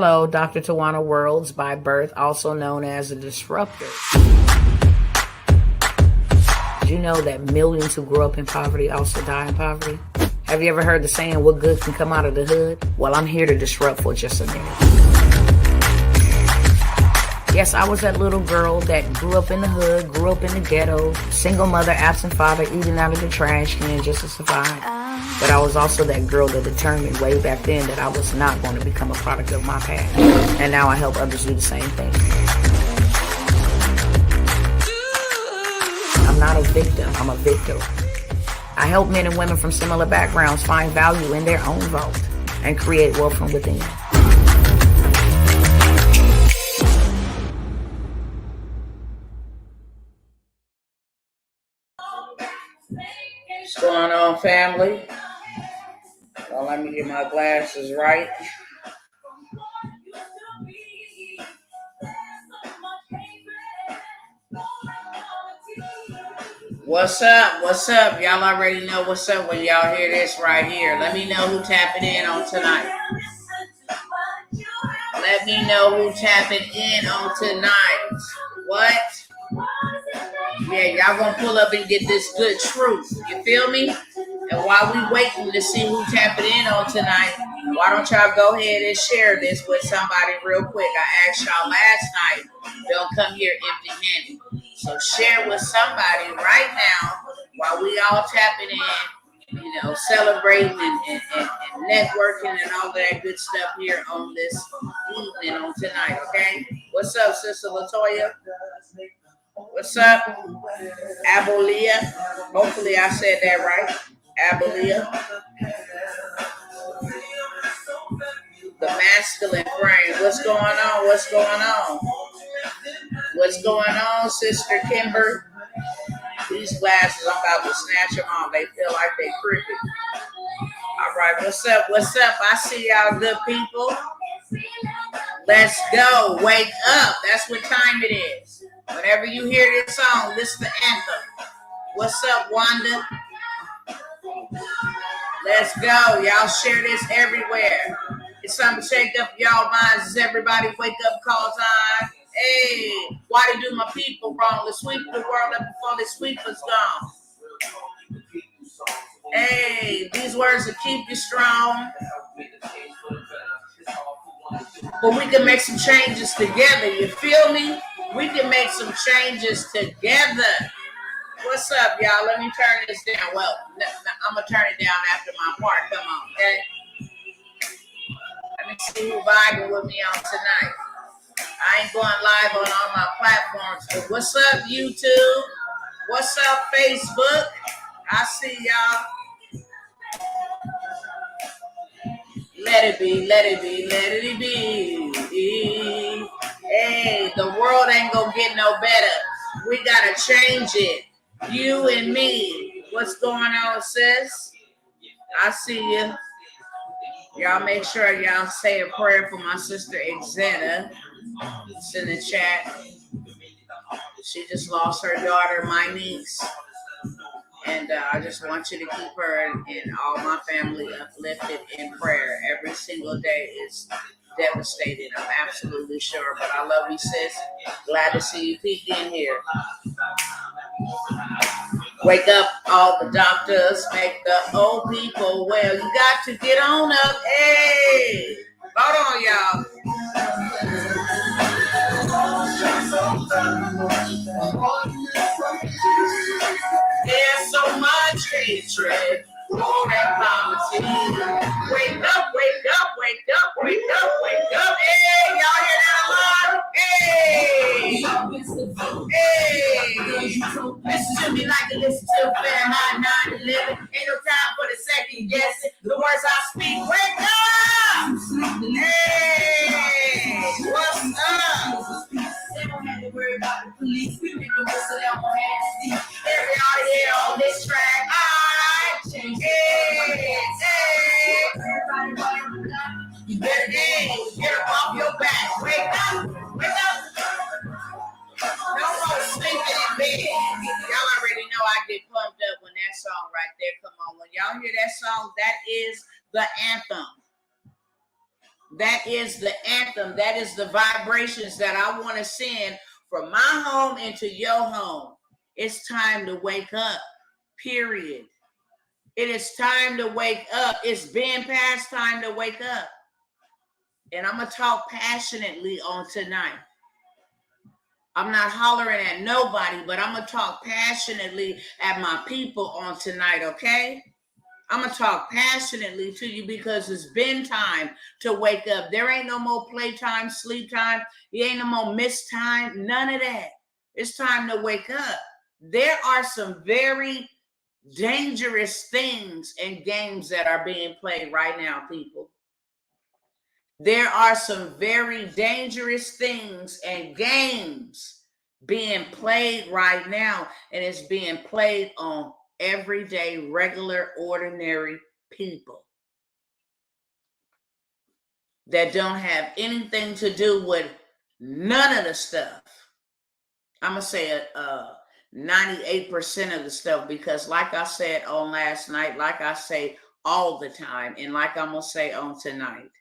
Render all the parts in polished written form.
Hello, Dr. Tawanna Worlds by birth, also known as a disruptor. Did you know that millions who grew up in poverty also die in poverty? Have you ever heard the saying, what good can come out of the hood? Well, I'm here to disrupt for just a minute. Yes, I was that little girl that grew up in the hood, grew up in the ghetto, single mother, absent father, eating out of the trash can just to survive. But I was also that girl that determined way back then that I was not going to become a product of my past. And now I help others do the same thing. I'm not a victim, I'm a victor. I help men and women from similar backgrounds find value in their own vault and create wealth from within. What's going on, family? Well, let me get my glasses right. What's up? What's up? Y'all already know what's up when y'all hear this right here. Let me know who tapping in on tonight. Let me know who tapping in on tonight. What? Yeah, y'all gonna pull up and get this good truth. You feel me? And while we waiting to see who tapping in on tonight, why don't y'all go ahead and share this with somebody real quick? I asked y'all last night, don't come here empty-handed. So share with somebody right now while we all tapping in, you know, celebrating and networking and all that good stuff here on this evening on tonight, okay? What's up, Sister Latoya? What's up, Abulia? Hopefully I said that right. Abulia. The masculine frame. What's going on? What's going on? What's going on, Sister Kimber? These glasses, I'm about to snatch them off. They feel like they crooked. All right, what's up? What's up? I see y'all good people. Let's go. Wake up. That's what time it is. Whenever you hear this song, this is the anthem. What's up, Wanda? Let's go. Y'all share this everywhere. It's something to shake up y'all minds. Is everybody wake up call time? Hey, why they do my people wrong? Let's sweep the world up before the sweeper's gone. Hey, these words will keep you strong. But we can make some changes together. You feel me? We can make some changes together. What's up, y'all? Let me turn this down. Well, I'm going to turn it down after my part. Come on, okay? Let me see who vibing with me on tonight. I ain't going live on all my platforms. But what's up, YouTube? What's up, Facebook? I see y'all. Let it be, let it be, let it be. Hey, the world ain't gonna get no better. We gotta change it. You and me. What's going on, sis? I see you. Y'all make sure y'all say a prayer for my sister Exena. It's in the chat. She just lost her daughter, my niece. And I just want you to keep her and all my family uplifted in prayer. Every single day is devastating, I'm absolutely sure. But I love you, sis. Glad to see you peek in here. Wake up all the doctors, make the old people well. You got to get on up. Hey, hold on, y'all. There's so much hatred, war and poverty. Wake up, wake up, wake up, wake up, wake up. Hey, y'all hear that alarm? Hey, hey. Listen to me like you listen to Fahrenheit 9/11. Ain't no time for the second guessing. The words I speak, wake up. Hey, what's up? They don't have to worry about the police. We make them whistle down on hands. Everybody here on this track. All right. Hey, hey. Everybody running the block. You better get up off your back. Wake up. Wake up. No more sleeping in bed. Y'all already know I get pumped up when that song right there come on. When y'all hear that song, that is the anthem. That is the anthem. That is the vibrations that I want to send from my home into your home. It's time to wake up, period. It is time to wake up. It's been past time to wake up. And I'm going to talk passionately on tonight. I'm not hollering at nobody, but I'm going to talk passionately at my people on tonight, okay? I'm going to talk passionately to you because it's been time to wake up. There ain't no more playtime, sleep time. There ain't no more missed time. None of that. It's time to wake up. There are some very dangerous things and games that are being played right now, people. There are some very dangerous things and games being played right now, and it's being played on everyday, regular, ordinary people that don't have anything to do with none of the stuff. I'm going to say 98% of the stuff, because like I said on last night, like I say all the time, and like I'm going to say on tonight,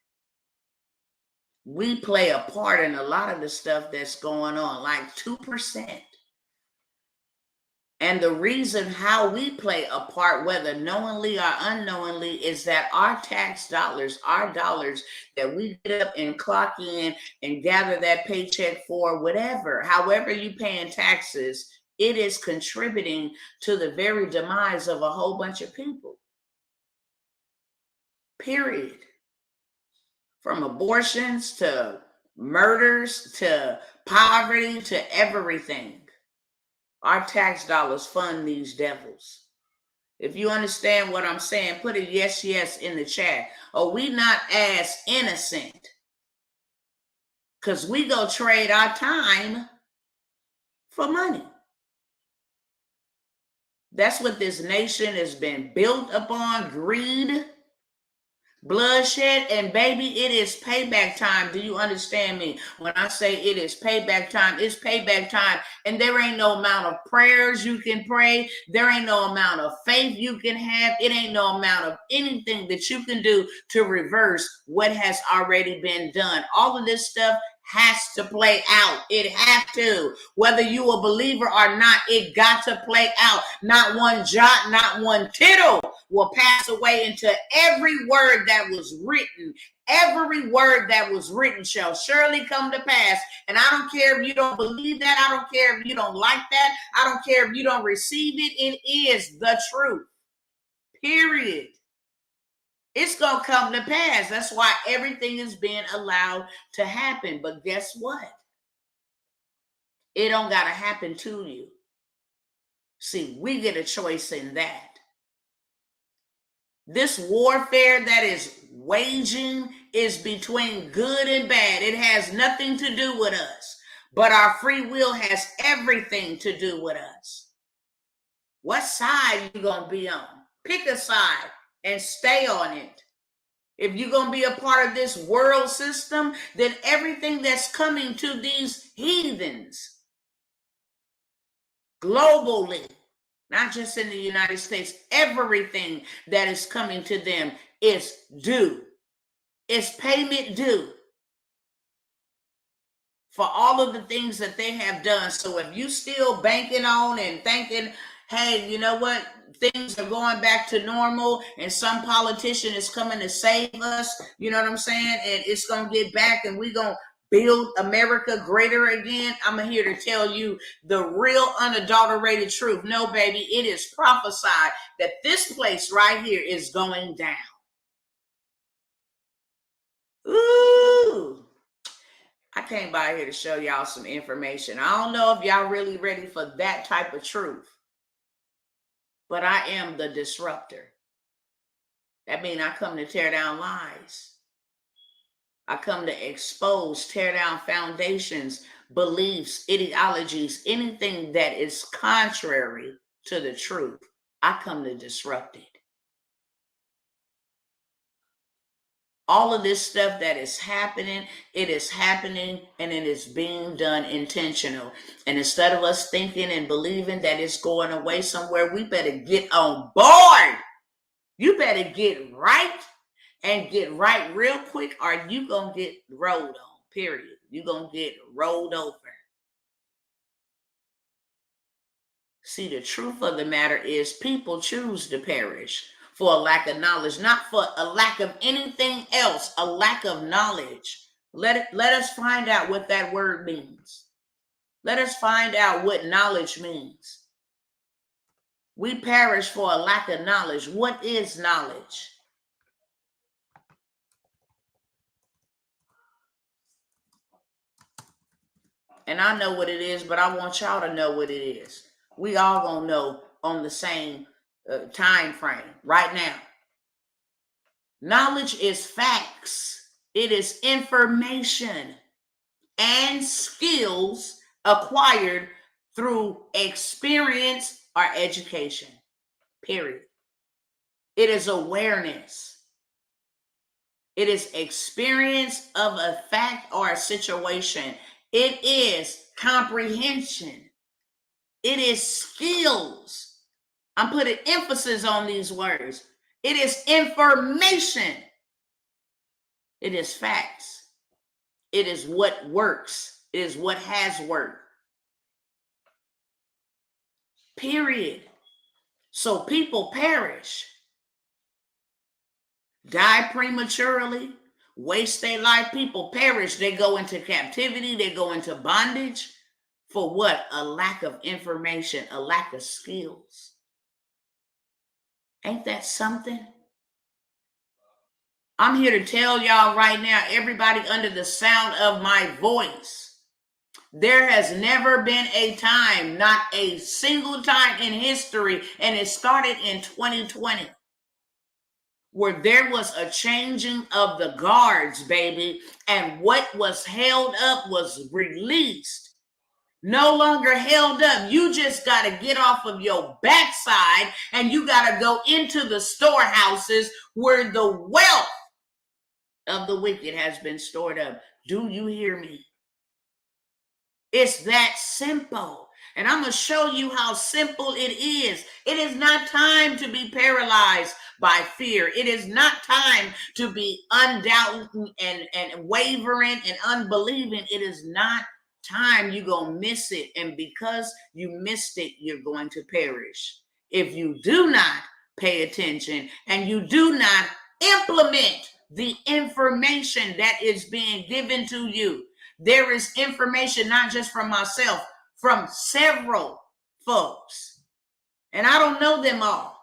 we play a part in a lot of the stuff that's going on, like 2%. And the reason how we play a part, whether knowingly or unknowingly, is that our tax dollars, our dollars that we get up and clock in and gather that paycheck for, whatever, however you paying taxes, it is contributing to the very demise of a whole bunch of people. Period. From abortions to murders to poverty to everything. Our tax dollars fund these devils. If you understand what I'm saying, put a yes, yes in the chat. Are we not as innocent? Because we go trade our time for money. That's what this nation has been built upon, greed, bloodshed, and baby, it is payback time. Do you understand me? When I say it is payback time, it's payback time. And there ain't no amount of prayers you can pray. There ain't no amount of faith you can have. It ain't no amount of anything that you can do to reverse what has already been done. All of this stuff has to play out. It has to. Whether you a believer or not, it got to play out. Not one jot, not one tittle will pass away until every word that was written, every word that was written shall surely come to pass. And I don't care if you don't believe that. I don't care if you don't like that. I don't care if you don't receive it. It is the truth. Period. It's going to come to pass. That's why everything is being allowed to happen. But guess what? It don't got to happen to you. See, we get a choice in that. This warfare that is waging is between good and bad. It has nothing to do with us. But our free will has everything to do with us. What side you going to be on? Pick a side and stay on it. If you're going to be a part of this world system, then everything that's coming to these heathens globally, not just in the United States, everything that is coming to them is due. It's payment due for all of the things that they have done. So if you still banking on and thinking, hey, you know what? Things are going back to normal and some politician is coming to save us. You know what I'm saying? And it's going to get back and we're going to build America greater again. I'm here to tell you the real unadulterated truth. No, baby, it is prophesied that this place right here is going down. Ooh. I came by here to show y'all some information. I don't know if y'all really ready for that type of truth. But I am the disruptor. That means I come to tear down lies. I come to expose, tear down foundations, beliefs, ideologies, anything that is contrary to the truth. I come to disrupt it. All of this stuff that is happening, it is happening and it is being done intentional. And instead of us thinking and believing that it's going away somewhere, we better get on board. You better get right. and get right real quick, or you gonna get rolled on, period. You gonna get rolled over. See, the truth of the matter is people choose to perish for a lack of knowledge, not for a lack of anything else, a lack of knowledge. Let us find out what that word means. Let us find out what knowledge means. We perish for a lack of knowledge. What is knowledge? And I know what it is, but I want y'all to know what it is. We all gonna know on the same time frame right now. Knowledge is facts. It is information and skills acquired through experience or education, period. It is awareness. It is experience of a fact or a situation. It is comprehension. It is skills. I'm putting emphasis on these words. It is information. It is facts. It is what works. It is what has worked. Period. So people perish, die prematurely, waste their life. People perish. They go into captivity. They go into bondage. For what? A lack of information, a lack of skills. Ain't that something? I'm here to tell y'all right now, everybody under the sound of my voice, there has never been a time, not a single time in history, and it started in 2020, where there was a changing of the guards, baby, and what was held up was released. No longer held up. You just got to get off of your backside and you got to go into the storehouses where the wealth of the wicked has been stored up. Do you hear me? It's that simple. And I'm going to show you how simple it is. It is not time to be paralyzed by fear. It is not time to be undoubting and wavering and unbelieving. It is not time. You're going to miss it. And because you missed it, you're going to perish. If you do not pay attention and you do not implement the information that is being given to you. There is information not just from myself, from several folks. And I don't know them all.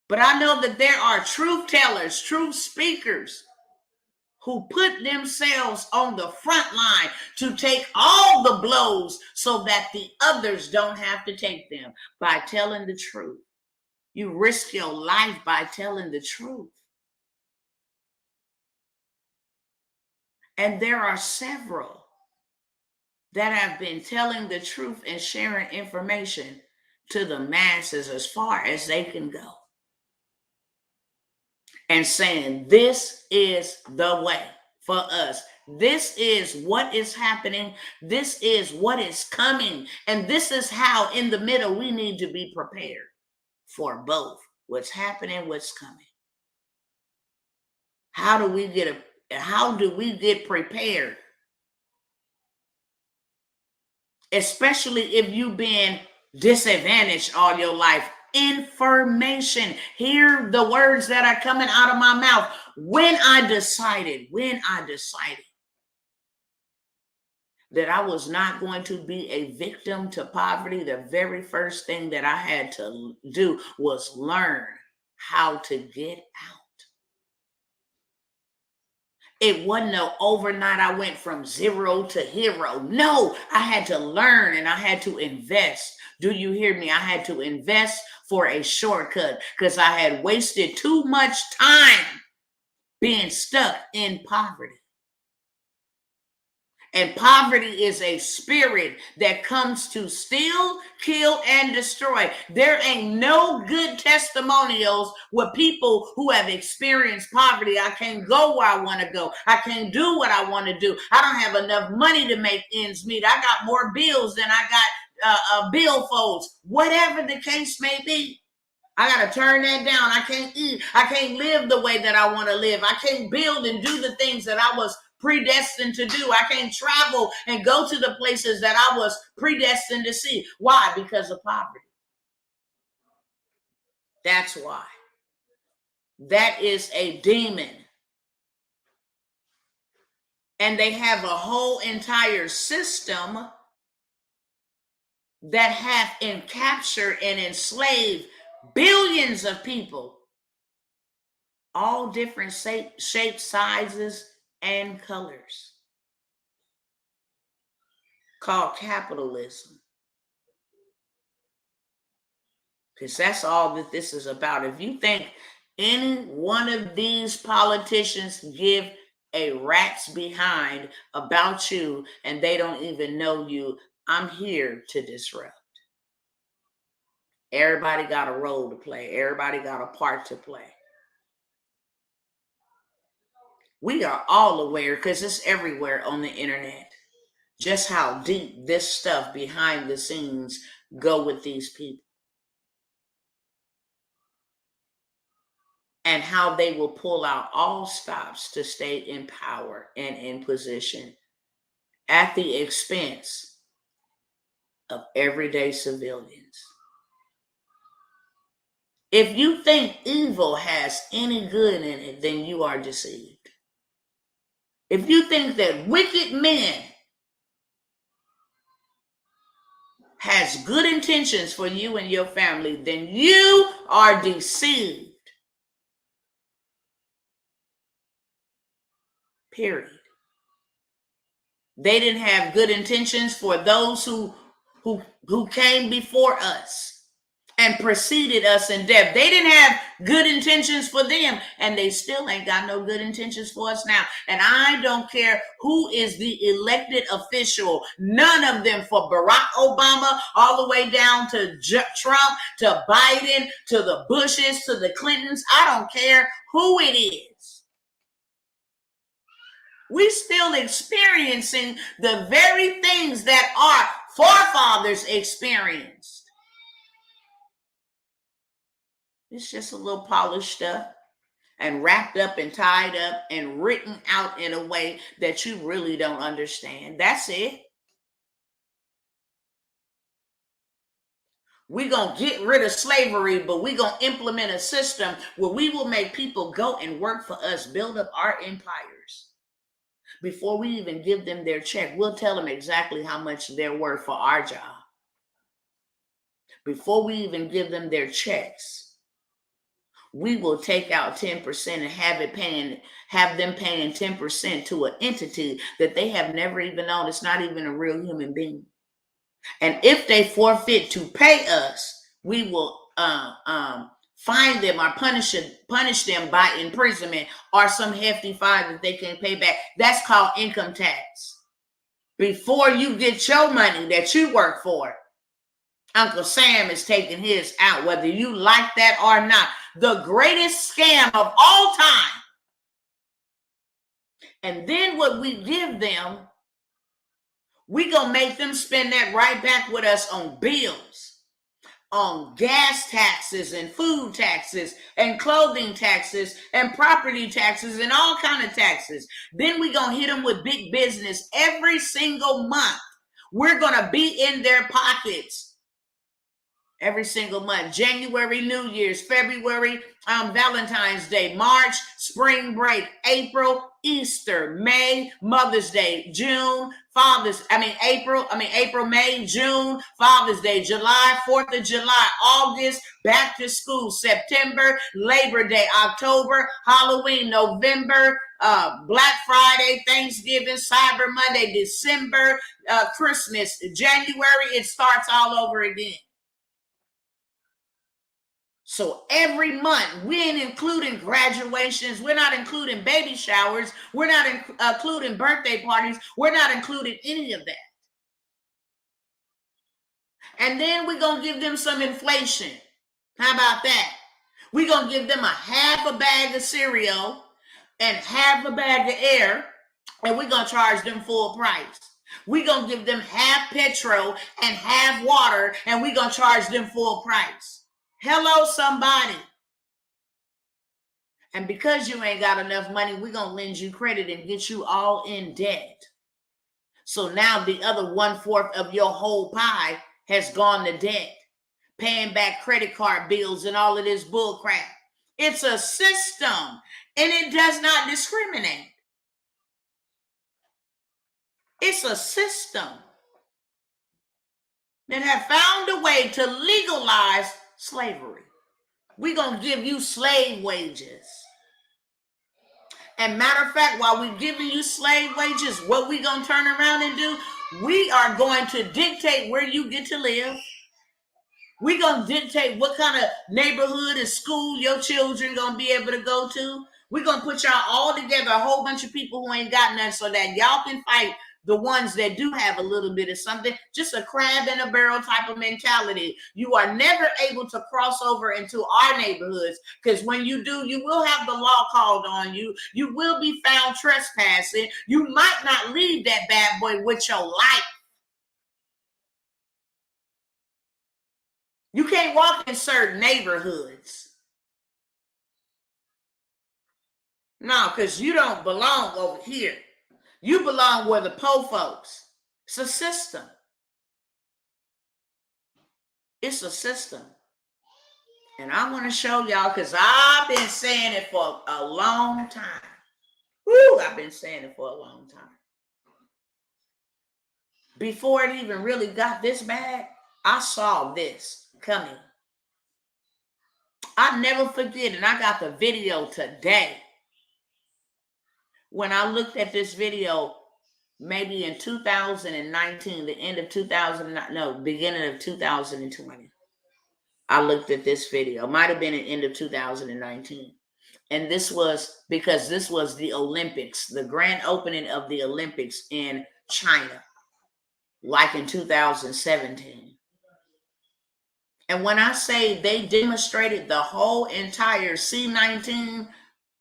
But I know that there are truth tellers, truth speakers who put themselves on the front line to take all the blows so that the others don't have to take them by telling the truth. You risk your life by telling the truth. And there are several that have been telling the truth and sharing information to the masses as far as they can go. And saying, this is the way for us. This is what is happening. This is what is coming. And this is how in the middle we need to be prepared for both what's happening, what's coming. How do we get prepared? Especially if you've been disadvantaged all your life. Information. Hear the words that are coming out of my mouth. When I decided that I was not going to be a victim to poverty, the very first thing that I had to do was learn how to get out. It wasn't no overnight I went from zero to hero. No, I had to learn and I had to invest. Do you hear me? I had to invest for a shortcut because I had wasted too much time being stuck in poverty. And poverty is a spirit that comes to steal, kill, and destroy. There ain't no good testimonials with people who have experienced poverty. I can't go where I want to go. I can't do what I want to do. I don't have enough money to make ends meet. I got more bills than I got billfolds. Whatever the case may be. I got to turn that down. I can't eat. I can't live the way that I want to live. I can't build and do the things that I was predestined to do. I can't travel and go to the places that I was predestined to see. Why? Because of poverty. That's why. That is a demon. And they have a whole entire system that have captured and enslaved billions of people, all different shapes, sizes, and colors, called capitalism. Because that's all that this is about. If you think any one of these politicians give a rat's behind about you and they don't even know you, I'm here to disrupt. Everybody got a role to play. Everybody got a part to play. We are all aware, because it's everywhere on the internet, just how deep this stuff behind the scenes go with these people. And how they will pull out all stops to stay in power and in position at the expense of everyday civilians. If you think evil has any good in it, then you are deceived. If you think that wicked men has good intentions for you and your family, then you are deceived. Period. They didn't have good intentions for those who came before us and preceded us in death. They didn't have good intentions for them, and they still ain't got no good intentions for us now. And I don't care who is the elected official, none of them, for Barack Obama all the way down to Trump, to Biden, to the Bushes, to the Clintons. I don't care who it is. We're still experiencing the very things that our forefathers experienced. It's just a little polished up and wrapped up and tied up and written out in a way that you really don't understand. That's it. We're going to get rid of slavery, but we're going to implement a system where we will make people go and work for us, build up our empires. Before we even give them their check, we'll tell them exactly how much they're worth for our job. Before we even give them their checks, we will take out 10% and have them paying 10% to an entity that they have never even known. It's not even a real human being. And if they forfeit to pay us, we will fine them or punish them by imprisonment or some hefty fine that they can pay back. That's called income tax. Before you get your money that you work for, Uncle Sam is taking his out, whether you like that or not. The greatest scam of all time. And then what we give them, we gonna make them spend that right back with us on bills, on gas taxes and food taxes and clothing taxes and property taxes and all kind of taxes. Then we gonna hit them with big business every single month. We're gonna be in their pockets every single month. January, New Year's, February, Valentine's Day, March, spring break, April, Easter, May, Mother's Day, June, April, May, June, Father's Day, July, 4th of July, August, back to school, September, Labor Day, October, Halloween, November, Black Friday, Thanksgiving, Cyber Monday, December, Christmas, January, it starts all over again. So every month, we ain't including graduations. We're not including baby showers. We're not including birthday parties. We're not including any of that. And then we're going to give them some inflation. How about that? We're going to give them half a bag of cereal and half a bag of air, and we're going to charge them full price. We're going to give them half petrol and half water, and we're going to charge them full price. Hello, somebody. And because you ain't got enough money, we're going to lend you credit and get you all in debt. So now the other 1/4 of your whole pie has gone to debt, paying back credit card bills and all of this bull crap. It's a system, and it does not discriminate. It's a system that have found a way to legalize slavery. We're going to give you slave wages. And matter of fact, while we're giving you slave wages, what we going to turn around and do? We are going to dictate where you get to live. We're going to dictate what kind of neighborhood and school your children going to be able to go to. We're going to put y'all all together, a whole bunch of people who ain't got nothing, so that y'all can fight the ones that do have a little bit of something. Just a crab in a barrel type of mentality. You are never able to cross over into our neighborhoods, because when you do, you will have the law called on you. You will be found trespassing. You might not leave that bad boy with your life. You can't walk in certain neighborhoods. No, because you don't belong over here. You belong where the po folks. It's a system. It's a system. And I want to show y'all, because I've been saying it for a long time. Woo, I've been saying it for a long time. Before it even really got this bad, I saw this coming. I never forget, and I got the video today. When I looked at this video, maybe in 2019, the end of 2009, no, beginning of 2020, I looked at this video. Might have been the end of 2019. And this was because this was the Olympics, the grand opening of the Olympics in China, like in 2017. And when I say they demonstrated the whole entire C-19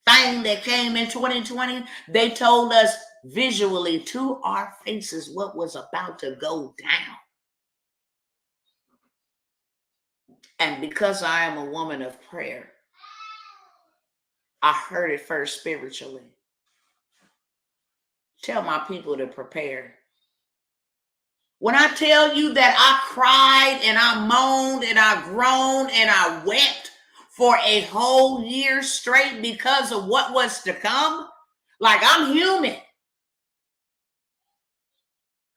thing that came in 2020, they told us visually to our faces what was about to go down. And because I am a woman of prayer, I heard it first spiritually. Tell my people to prepare. When I tell you that I cried and I moaned and I groaned and I wept for a whole year straight because of what was to come, like, I'm human.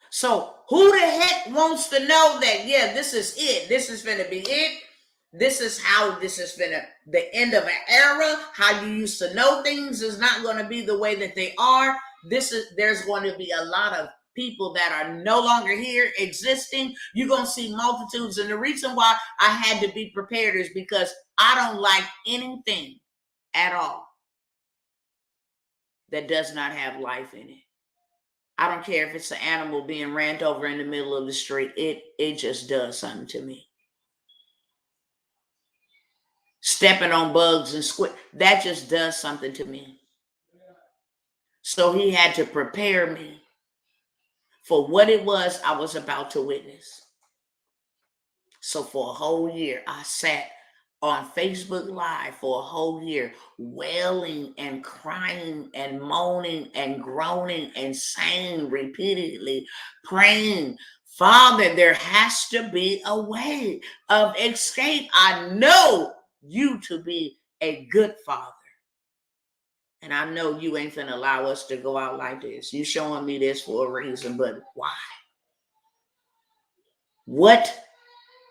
So who the heck wants to know that, yeah, this is it. This is going to be it. This is how this is going to, the end of an era. How you used to know things is not going to be the way that they are. There's going to be a lot of people that are no longer here existing. You're going to see multitudes. And the reason why I had to be prepared is because I don't like anything at all that does not have life in it. I don't care if it's an animal being ran over in the middle of the street. It just does something to me. Stepping on bugs and squid, that just does something to me. So he had to prepare me for what it was I was about to witness. So for a whole year, I sat on Facebook Live for a whole year, wailing and crying and moaning and groaning and saying repeatedly, praying, Father, there has to be a way of escape. I know you to be a good Father. And I know you ain't finna allow us to go out like this. You showing me this for a reason, but why? What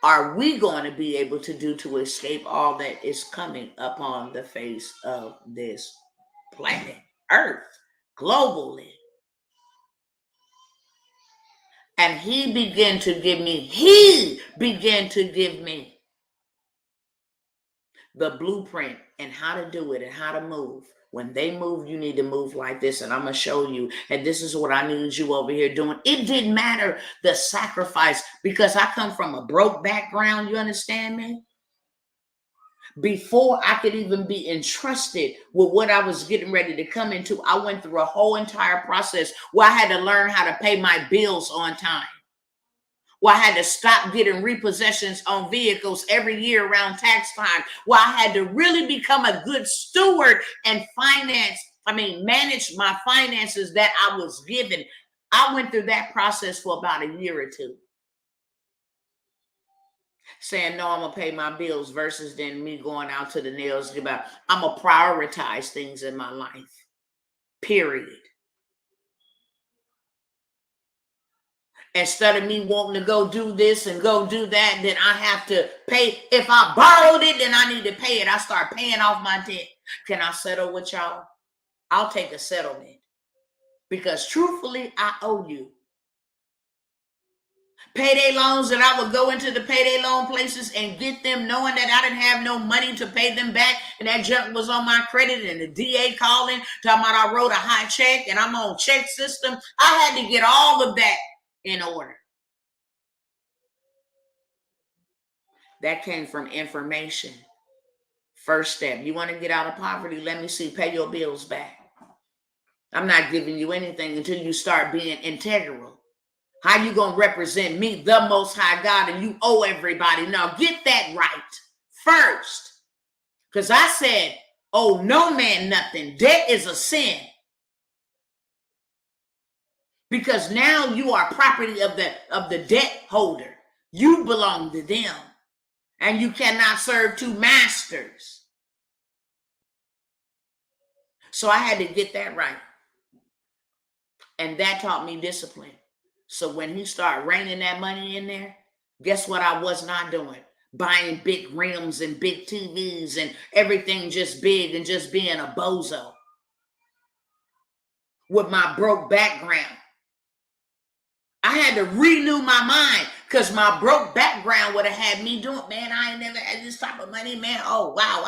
are we going to be able to do to escape all that is coming upon the face of this planet, Earth, globally? And he began to give me the blueprint and how to do it and how to move. When they move, you need to move like this. And I'm going to show you. And this is what I needed you over here doing. It didn't matter the sacrifice, because I come from a broke background. You understand me? Before I could even be entrusted with what I was getting ready to come into, I went through a whole entire process where I had to learn how to pay my bills on time, Where I had to stop getting repossessions on vehicles every year around tax time. Where I had to really become a good steward and manage my finances that I was given. I went through that process for about a year or two. Saying, no, I'm going to pay my bills versus then me going out to the nails. I'm going to prioritize things in my life. Period. Instead of me wanting to go do this and go do that, then I have to pay. If I borrowed it, then I need to pay it. I start paying off my debt. Can I settle with y'all? I'll take a settlement. Because truthfully, I owe you. Payday loans that I would go into the payday loan places and get them knowing that I didn't have no money to pay them back, and that junk was on my credit, and the DA calling, talking about I wrote a high check and I'm on check system. I had to get all of that in order. That came from information. First step, you want to get out of poverty? Let me see, pay your bills back. I'm not giving you anything until you start being integral. How you going to represent me, the Most High God, and you owe everybody? Now get that right first. Because I said, owe no man nothing. Debt is a sin. Because now you are property of the debt holder. You belong to them. And you cannot serve two masters. So I had to get that right. And that taught me discipline. So when he started raining that money in there, guess what I was not doing? Buying big rims and big TVs and everything just big and just being a bozo. With my broke background. I had to renew my mind because my broke background would have had me doing, man, I ain't never had this type of money, man. Oh, wow.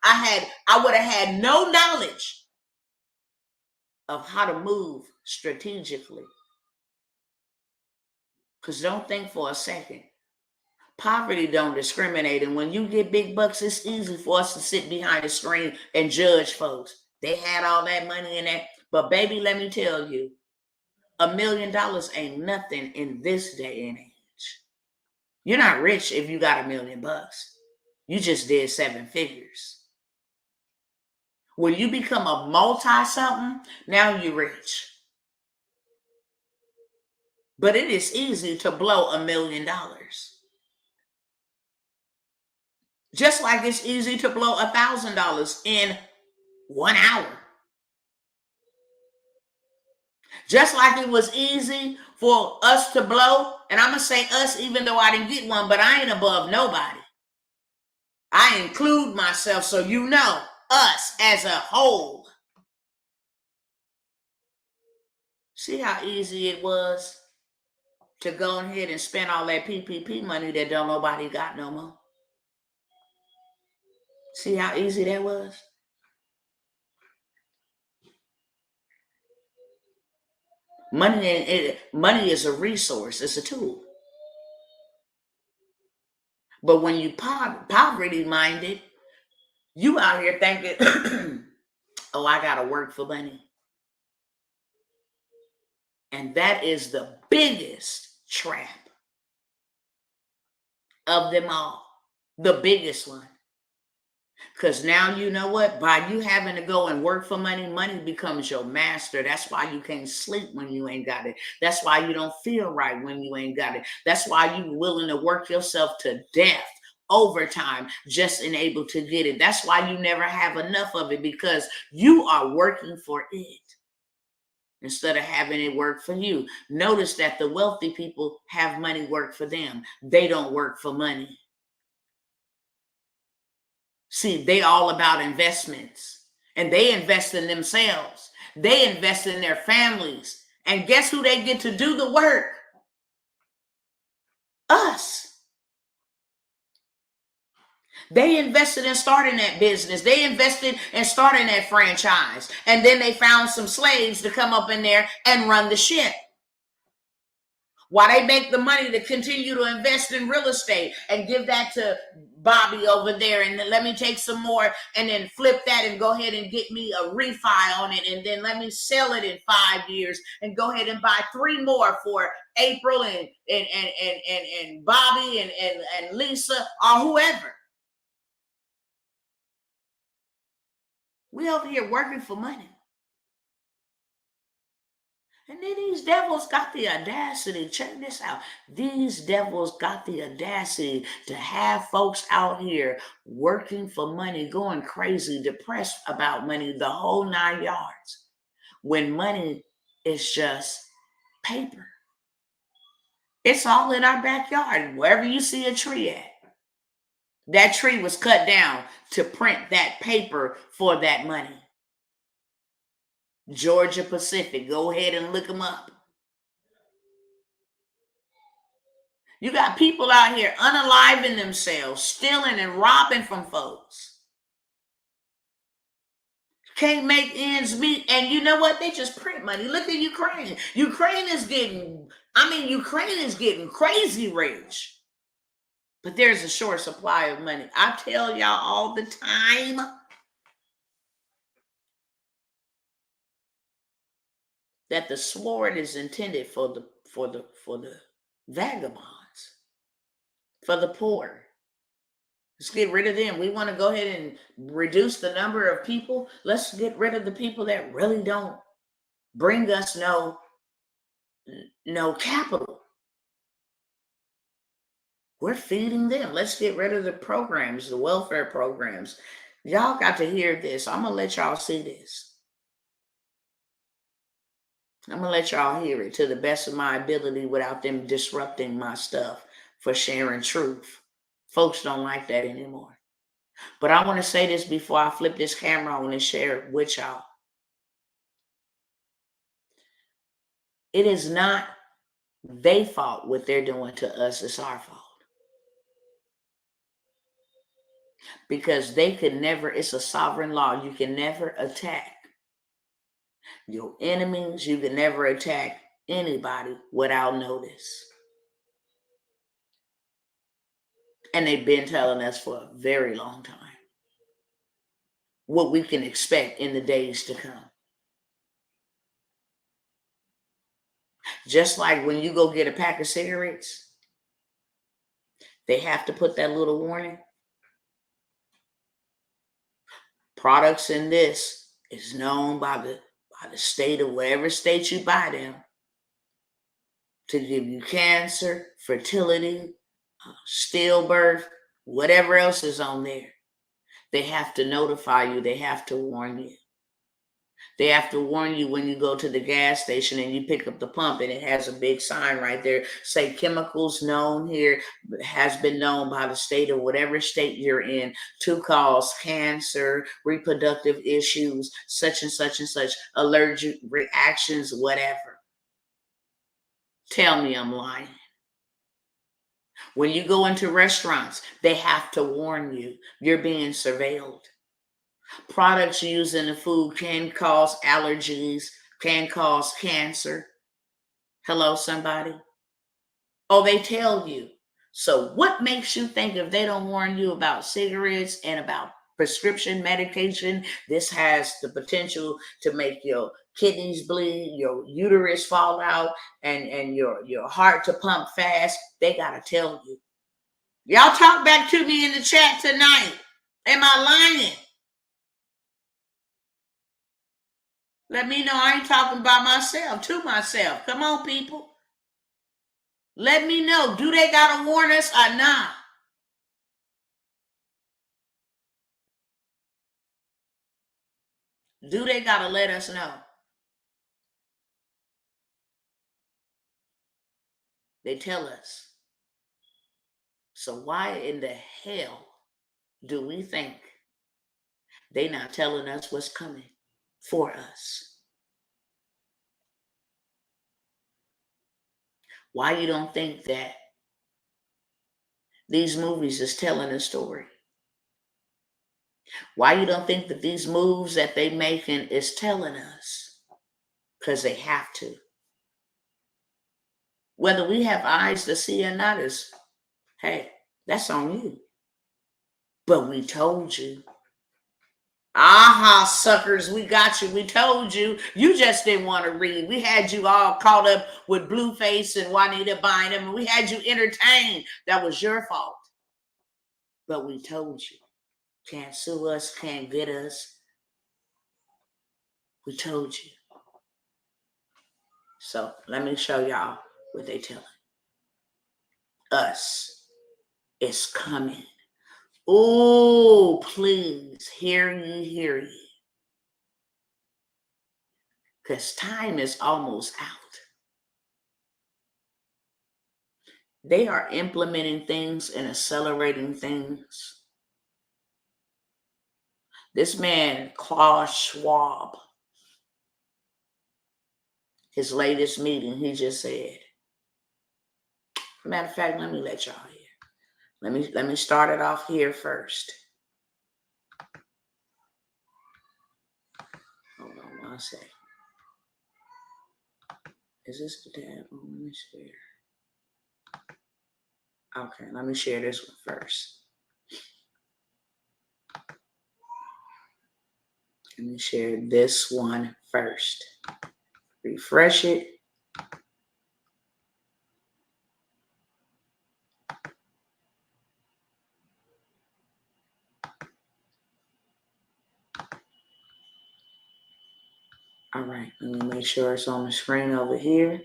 I would have had no knowledge of how to move strategically. Because don't think for a second. Poverty don't discriminate. And when you get big bucks, it's easy for us to sit behind the screen and judge folks. They had all that money in that. But baby, let me tell you, $1 million ain't nothing in this day and age. You're not rich if you got $1 million. You just did 7 figures. When you become a multi-something, now you're rich. But it is easy to blow $1 million. Just like it's easy to blow $1,000 in 1 hour. Just like it was easy for us to blow, and I'm going to say us even though I didn't get one, but I ain't above nobody. I include myself so you know us as a whole. See how easy it was to go ahead and spend all that PPP money that don't nobody got no more. See how easy that was? Money is a resource. It's a tool. But when you poverty minded, you out here thinking, oh, I got to work for money. And that is the biggest trap of them all. The biggest one. Because now you know what? By you having to go and work for money, money becomes your master. That's why you can't sleep when you ain't got it. That's why you don't feel right when you ain't got it. That's why you're willing to work yourself to death, overtime, just and able to get it. That's why you never have enough of it, because you are working for it instead of having it work for you. Notice that the wealthy people have money work for them. They don't work for money. See, they all about investments, and they invest in themselves. They invest in their families. And guess who they get to do the work? Us. They invested in starting that business. They invested in starting that franchise. And then they found some slaves to come up in there and run the ship. While they make the money to continue to invest in real estate and give that to Bobby over there, and then let me take some more and then flip that and go ahead and get me a refi on it, and then let me sell it in 5 years and go ahead and buy 3 more for April and Bobby and Lisa or whoever. We over here working for money. And then these devils got the audacity, check this out. These devils got the audacity to have folks out here working for money, going crazy, depressed about money, the whole 9 yards, when money is just paper. It's all in our backyard, wherever you see a tree at. That tree was cut down to print that paper for that money. Georgia Pacific, go ahead and look them up. You got people out here unaliving themselves, stealing and robbing from folks. Can't make ends meet. And you know what? They just print money. Look at Ukraine. Ukraine is getting crazy rich. But there's a short supply of money. I tell y'all all the time. That the sword is intended for the vagabonds, for the poor. Let's get rid of them. We want to go ahead and reduce the number of people. Let's get rid of the people that really don't bring us no capital. We're feeding them. Let's get rid of the programs, the welfare programs. Y'all got to hear this. I'm going to let y'all see this. I'm going to let y'all hear it to the best of my ability without them disrupting my stuff for sharing truth. Folks don't like that anymore. But I want to say this before I flip this camera on and share it with y'all. It is not their fault what they're doing to us. It's our fault. Because they could never, it's a sovereign law. You can never attack your enemies. You can never attack anybody without notice. And they've been telling us for a very long time what we can expect in the days to come. Just like when you go get a pack of cigarettes, they have to put that little warning. Products in this is known by the state of whatever state you buy them to give you cancer, fertility, stillbirth, whatever else is on there. They have to notify you. They have to warn you. They have to warn you when you go to the gas station and you pick up the pump and it has a big sign right there, say chemicals known here, has been known by the state or whatever state you're in to cause cancer, reproductive issues, such and such and such, allergic reactions, whatever. Tell me I'm lying. When you go into restaurants, they have to warn you you're being surveilled. Products used in the food can cause allergies, can cause cancer. Hello, somebody? Oh, they tell you. So what makes you think if they don't warn you about cigarettes and about prescription medication, this has the potential to make your kidneys bleed, your uterus fall out, and your heart to pump fast? They got to tell you. Y'all talk back to me in the chat tonight. Am I lying? Let me know I ain't talking by myself, to myself. Come on, people. Let me know. Do they got to warn us or not? Do they got to let us know? They tell us. So why in the hell do we think they not telling us what's coming for us? Why you don't think that these movies is telling a story? Why you don't think that these moves that they making is telling us? Because they have to. Whether we have eyes to see or not is, hey, that's on you. But we told you. Aha, suckers, we got you. We told you. You just didn't want to read. We had you all caught up with Blueface and Juanita Bynum, and we had you entertained. That was your fault. But we told you. Can't sue us, can't get us. We told you. So let me show y'all what they telling us. It's coming. Oh, please, hear ye. Because time is almost out. They are implementing things and accelerating things. This man, Klaus Schwab, his latest meeting, he just said, matter of fact, let me let y'all hear. Let me start it off here first. Hold on one second. Is this the tab? Oh, let me share. Okay, let me share this one first. Let me share this one first. Refresh it. All right, let me make sure it's on the screen over here.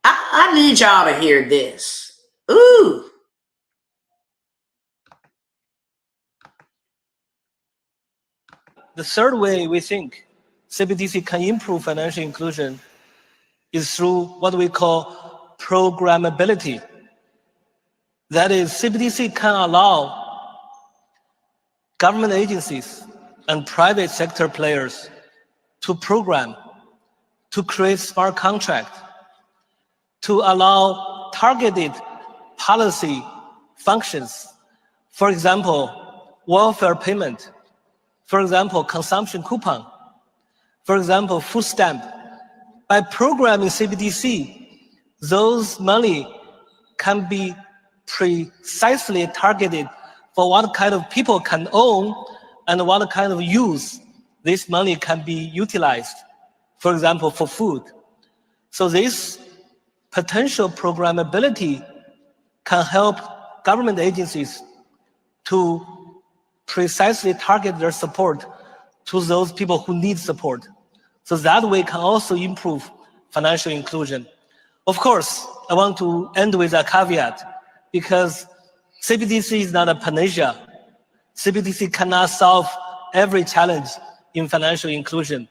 I need y'all to hear this. Ooh. The third way we think CBDC can improve financial inclusion is through what we call programmability. That is, CBDC can allow government agencies and private sector players to program, to create smart contracts, to allow targeted policy functions. For example, welfare payment. For example, consumption coupon. For example, food stamp. By programming CBDC, those money can be precisely targeted for what kind of people can own and what kind of use this money can be utilized. For example, for food. So this potential programmability can help government agencies to precisely target their support to those people who need support. So that way can also improve financial inclusion. Of course, I want to end with a caveat, because CBDC is not a panacea. CBDC cannot solve every challenge in financial inclusion.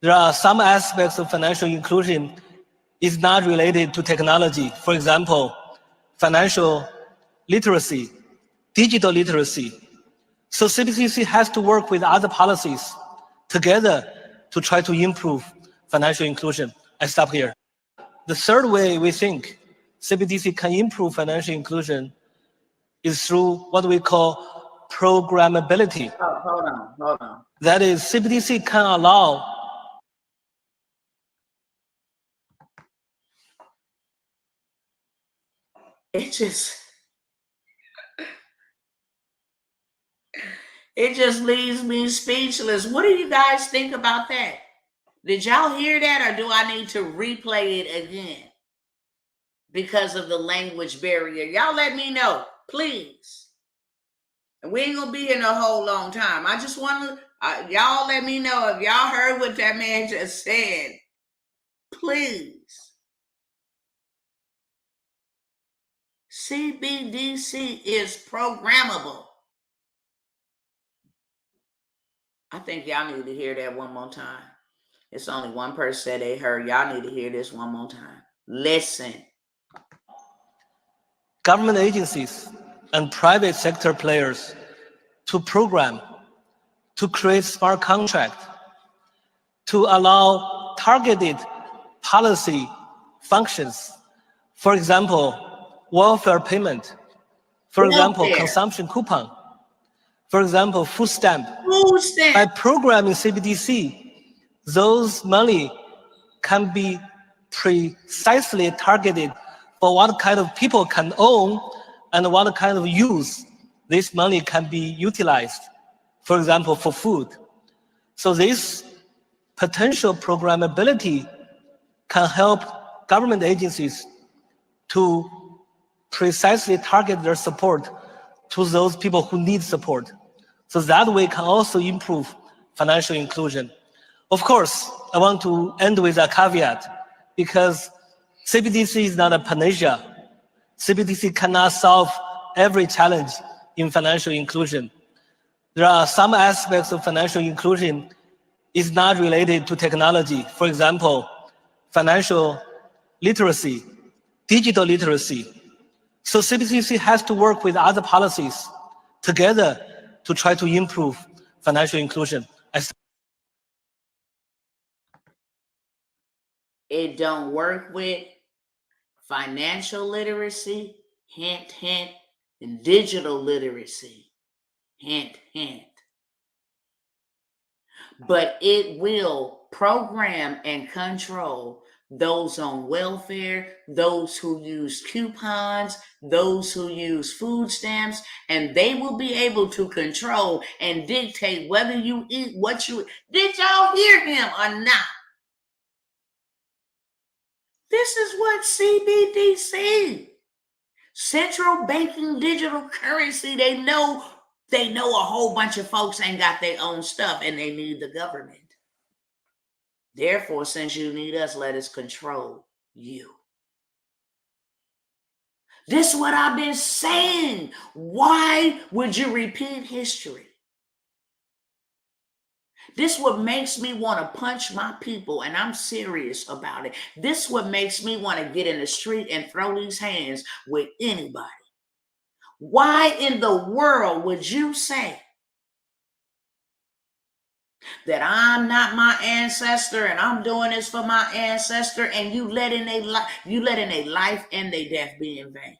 There are some aspects of financial inclusion is not related to technology. For example, financial literacy, digital literacy. So CBDC has to work with other policies together to try to improve financial inclusion. I stop here. The third way we think CBDC can improve financial inclusion is through what we call programmability. Oh, hold on. That is, CBDC can allow it just leaves me speechless. What do you guys think about that? Did y'all hear that, or do I need to replay it again because of the language barrier? Y'all let me know, please. And we ain't gonna be here a whole long time. I just want to, y'all let me know if y'all heard what that man just said. Please. CBDC is programmable. I think y'all need to hear that one more time. It's only one person said they heard. Y'all need to hear this one more time. Listen. Government agencies and private sector players to program, to create smart contracts, to allow targeted policy functions. For example, welfare payment. For example, consumption coupon. For example, food stamp. Food stamp. By programming CBDC, those money can be precisely targeted for what kind of people can own and what kind of use this money can be utilized, for example, for food. So this potential programmability can help government agencies to precisely target their support to those people who need support. So that way can also improve financial inclusion. Of course, I want to end with a caveat because CBDC is not a panacea. CBDC cannot solve every challenge in financial inclusion. There are some aspects of financial inclusion is not related to technology. For example, financial literacy, digital literacy. So CBDC has to work with other policies together to try to improve financial inclusion. It don't work with financial literacy, hint, hint, and digital literacy, hint, hint. But it will program and control those on welfare, those who use coupons, those who use food stamps, and they will be able to control and dictate whether you eat what you. Did y'all hear him or not? This is what CBDC, central banking digital currency, they know a whole bunch of folks ain't got their own stuff and they need the government. Therefore, since you need us, let us control you. This is what I've been saying. Why would you repeat history? This what makes me want to punch my people, and I'm serious about it. This what makes me want to get in the street and throw these hands with anybody. Why in the world would you say that I'm not my ancestor and I'm doing this for my ancestor, and you letting a life and their death be in vain?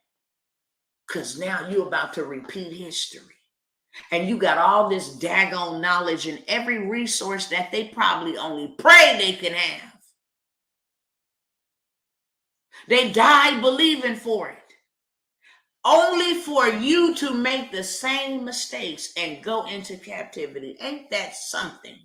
Because now you're about to repeat history. And you got all this daggone knowledge and every resource that they probably only pray they can have. They died believing for it. Only for you to make the same mistakes and go into captivity. Ain't that something?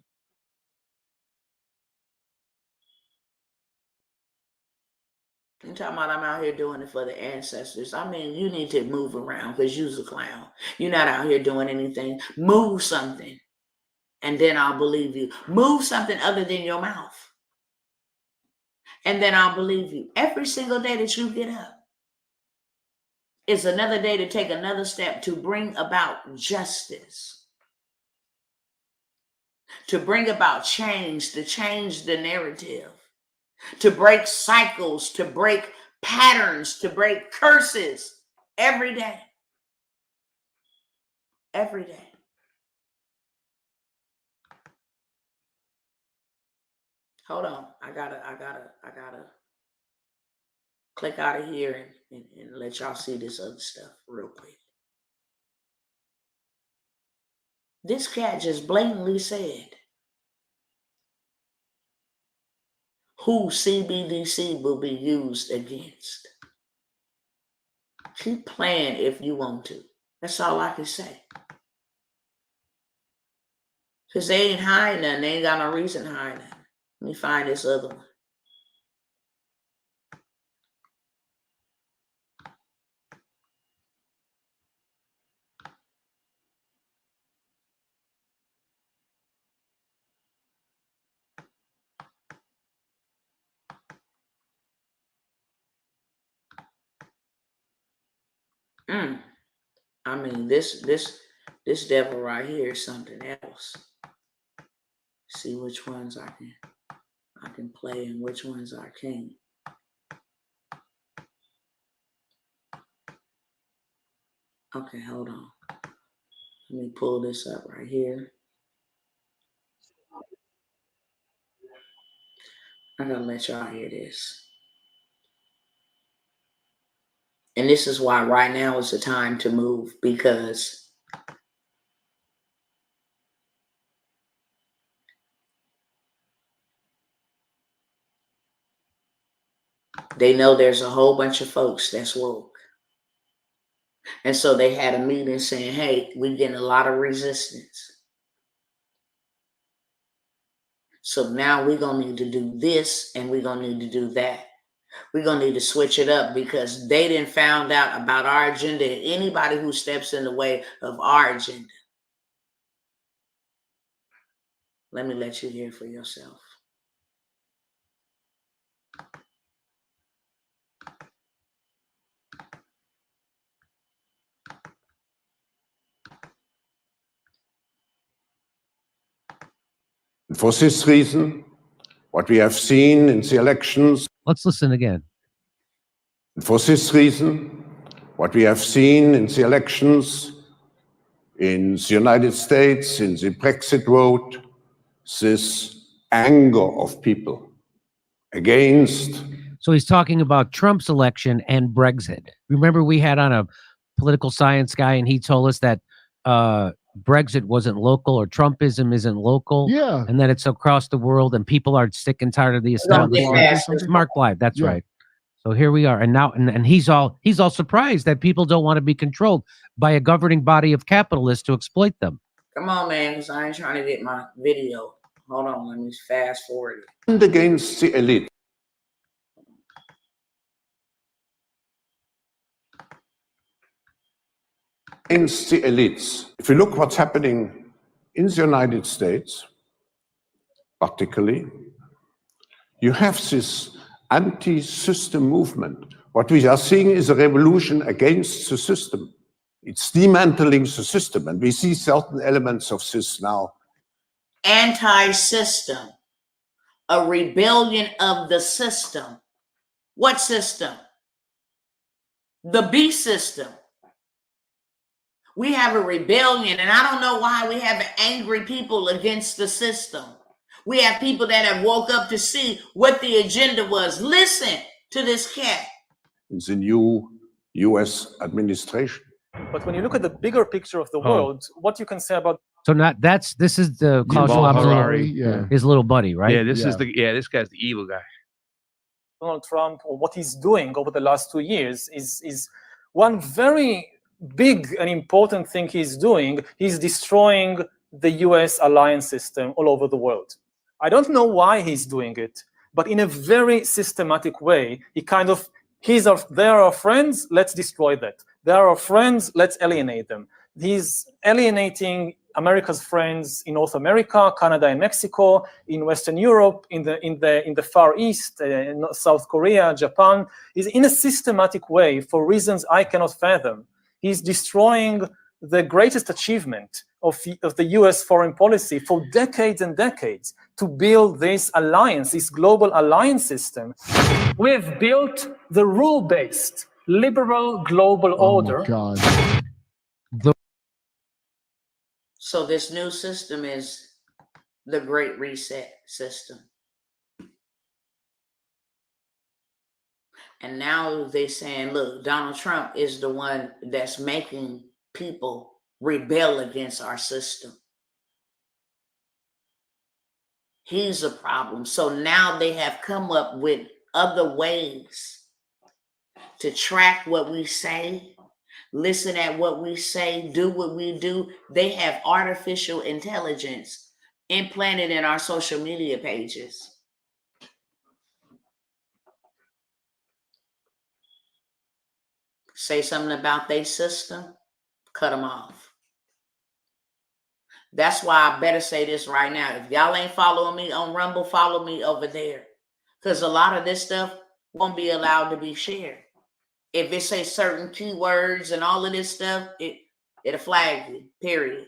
I'm talking about I'm out here doing it for the ancestors. I mean, you need to move around because you's a clown. You're not out here doing anything. Move something, and then I'll believe you. Move something other than your mouth, and then I'll believe you. Every single day that you get up is another day to take another step to bring about justice, to bring about change, to change the narrative, to break cycles, to break patterns, to break curses every day. Every day. Hold on. I gotta click out of here and let y'all see this other stuff real quick. This cat just blatantly said who CBDC will be used against. Keep playing if you want to. That's all I can say. Because they ain't hiding nothing. They ain't got no reason to hide nothing. Let me find this other one. I mean, this devil right here is something else. See which ones I can play and which ones I can't. Okay, hold on. Let me pull this up right here. I gotta let y'all hear this. And this is why right now is the time to move, because They know there's a whole bunch of folks that's woke. And so they had a meeting saying, hey, we're getting a lot of resistance. So now we're going to need to do this and we're going to need to do that. We're going to need to switch it up because they didn't find out about our agenda. Anybody who steps in the way of our agenda. Let me let you hear for yourself. For this reason, what we have seen in the elections. Let's listen again. For this reason, what we have seen in the elections in the United States, in the Brexit vote, this anger of people against. So he's talking about Trump's election and Brexit. Remember, we had on a political science guy, and he told us that Brexit wasn't local, or Trumpism isn't local. Yeah. And that it's across the world, and people are sick and tired of the establishment. Mark Blythe, that's right. So here we are, and now, and he's all surprised that people don't want to be controlled by a governing body of capitalists to exploit them. Come on, man, because I ain't trying to get my video. Hold on, let me fast forward it. And against the elite. Against the elites. If you look what's happening in the United States, particularly, you have this anti-system movement. What we are seeing is a revolution against the system. It's dismantling the system, and we see certain elements of this now. Anti-system, a rebellion of the system. What system? The B system. We have a rebellion, and I don't know why we have angry people against the system. We have people that have woke up to see what the agenda was. Listen to this cat. In the new US administration. But when you look at the bigger picture of the world, what you can say about So this is the Klaus Schwab's his little buddy, right? Yeah, this guy's the evil guy. Donald Trump, or what he's doing over the last 2 years, is one very big and important thing he's doing. He's destroying the US alliance system all over the world. I don't know why he's doing it, but in a very systematic way, he kind of, they are our friends, let's destroy that. They are our friends, let's alienate them. He's alienating America's friends in North America, Canada and Mexico, in Western Europe, in the Far East, in South Korea, Japan. He's in a systematic way for reasons I cannot fathom. He's destroying the greatest achievement of the US foreign policy for decades and decades to build this alliance, this global alliance system. We've built the rule-based liberal global order. God. So this new system is the Great Reset system. And now they're saying, look, Donald Trump is the one that's making people rebel against our system. He's a problem. So now they have come up with other ways to track what we say, listen at what we say, do what we do. They have artificial intelligence implanted in our social media pages. Say something about their system, cut them off. That's why I better say this right now. If y'all ain't following me on Rumble, follow me over there. Because a lot of this stuff won't be allowed to be shared. If it say certain keywords and all of this stuff, it'll flag you, period.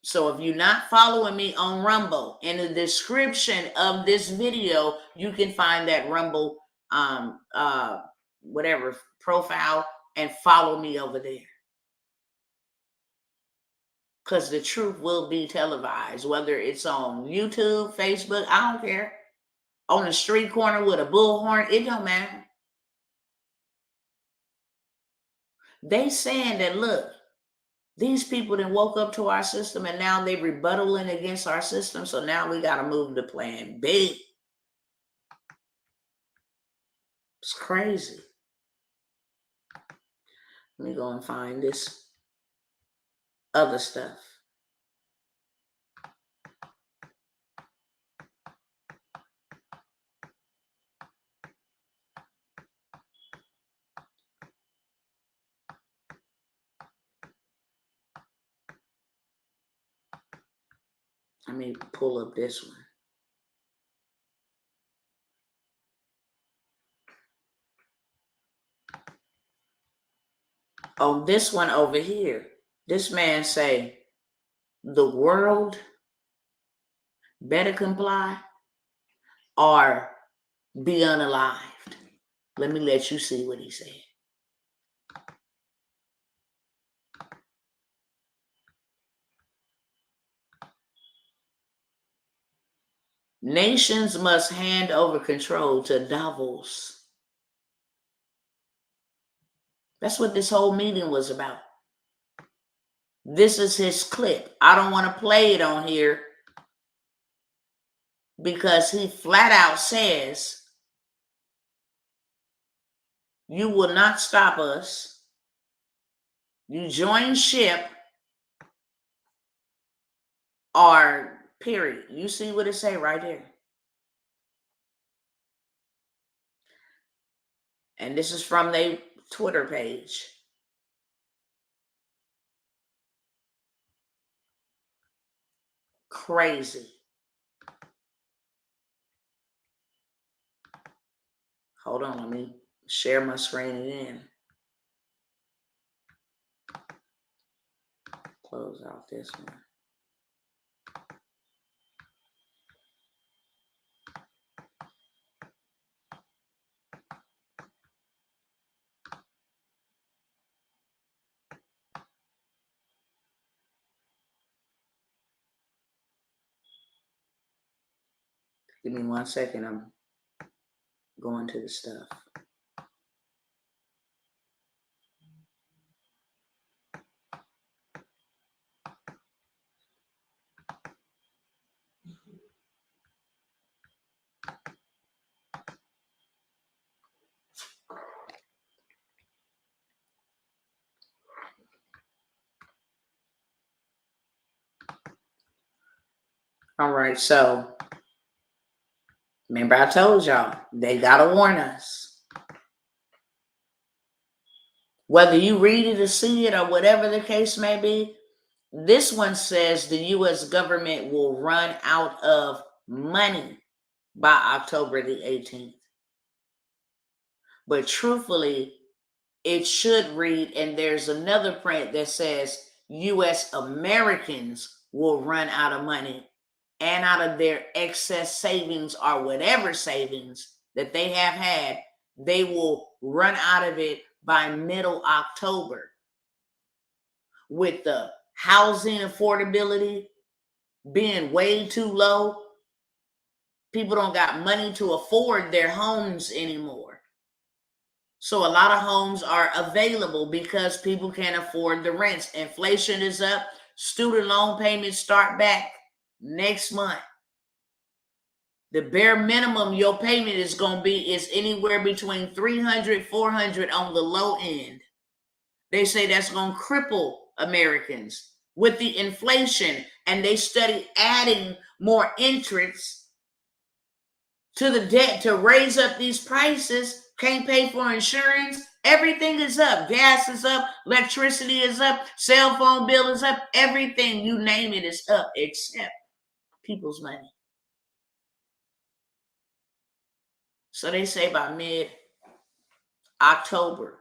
So if you're not following me on Rumble, in the description of this video, you can find that Rumble whatever profile and follow me over there. Because the truth will be televised, whether it's on YouTube, Facebook, I don't care. On the street corner with a bullhorn, it don't matter. They saying that, look, these people that woke up to our system and now they rebuttaling against our system. So now we got to move to plan B. It's crazy. Let me go and find this other stuff. Let me pull up this one. Oh, this one over here. This man say, the world better comply or be unalived. Let me let you see what he said. Nations must hand over control to Davos. That's what this whole meeting was about. This is his clip. I don't want to play it on here because he flat out says, you will not stop us. You join ship or period. You see what it say right there. And this is from their Twitter page. Crazy. Hold on, let me share my screen again. Close out this one. Give me 1 second. I'm going to the stuff. All right, so remember I told y'all, they got to warn us. Whether you read it or see it or whatever the case may be, this one says the U.S. government will run out of money by October the 18th. But truthfully, it should read, and there's another print that says U.S. Americans will run out of money and out of their excess savings or whatever savings that they have had, they will run out of it by middle October. With the housing affordability being way too low, people don't got money to afford their homes anymore. So a lot of homes are available because people can't afford the rents. Inflation is up. Student loan payments start back next month. The bare minimum your payment is going to be is anywhere between $300, $400 on the low end. They say that's going to cripple Americans with the inflation, and they study adding more interest to the debt to raise up these prices. Can't pay for insurance. Everything is up. Gas is up. Electricity is up. Cell phone bill is up. Everything, you name it, is up except people's money. So they say by mid-October,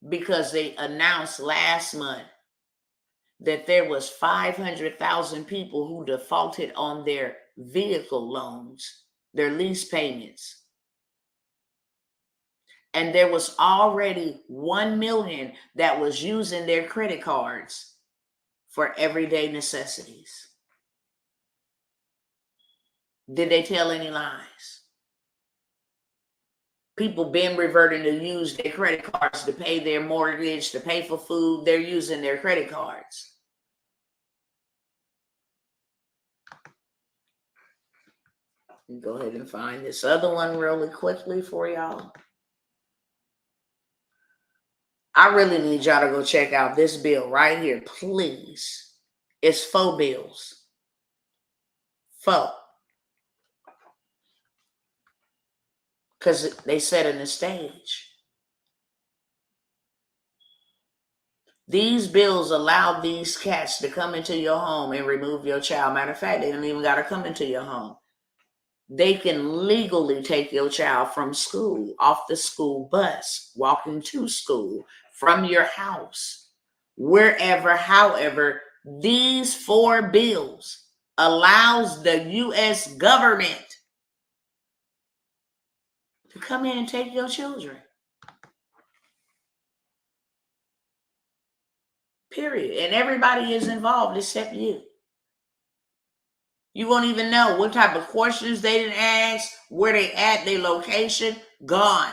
because they announced last month that there was 500,000 people who defaulted on their vehicle loans, their lease payments. And there was already 1 million that was using their credit cards for everyday necessities. Did they tell any lies? People been reverting to use their credit cards to pay their mortgage, to pay for food. They're using their credit cards. Go ahead and find this other one really quickly for y'all. I really need y'all to go check out this bill right here, please. It's 4 bills. 4. Because they set in the stage. These bills allow these cats to come into your home and remove your child. Matter of fact, they don't even got to come into your home. They can legally take your child from school, off the school bus, walking to school, from your house, wherever. However, these 4 bills allows the U.S. government to come in and take your children. Period. And everybody is involved except you. You won't even know what type of questions they didn't ask, where they at, their location, gone.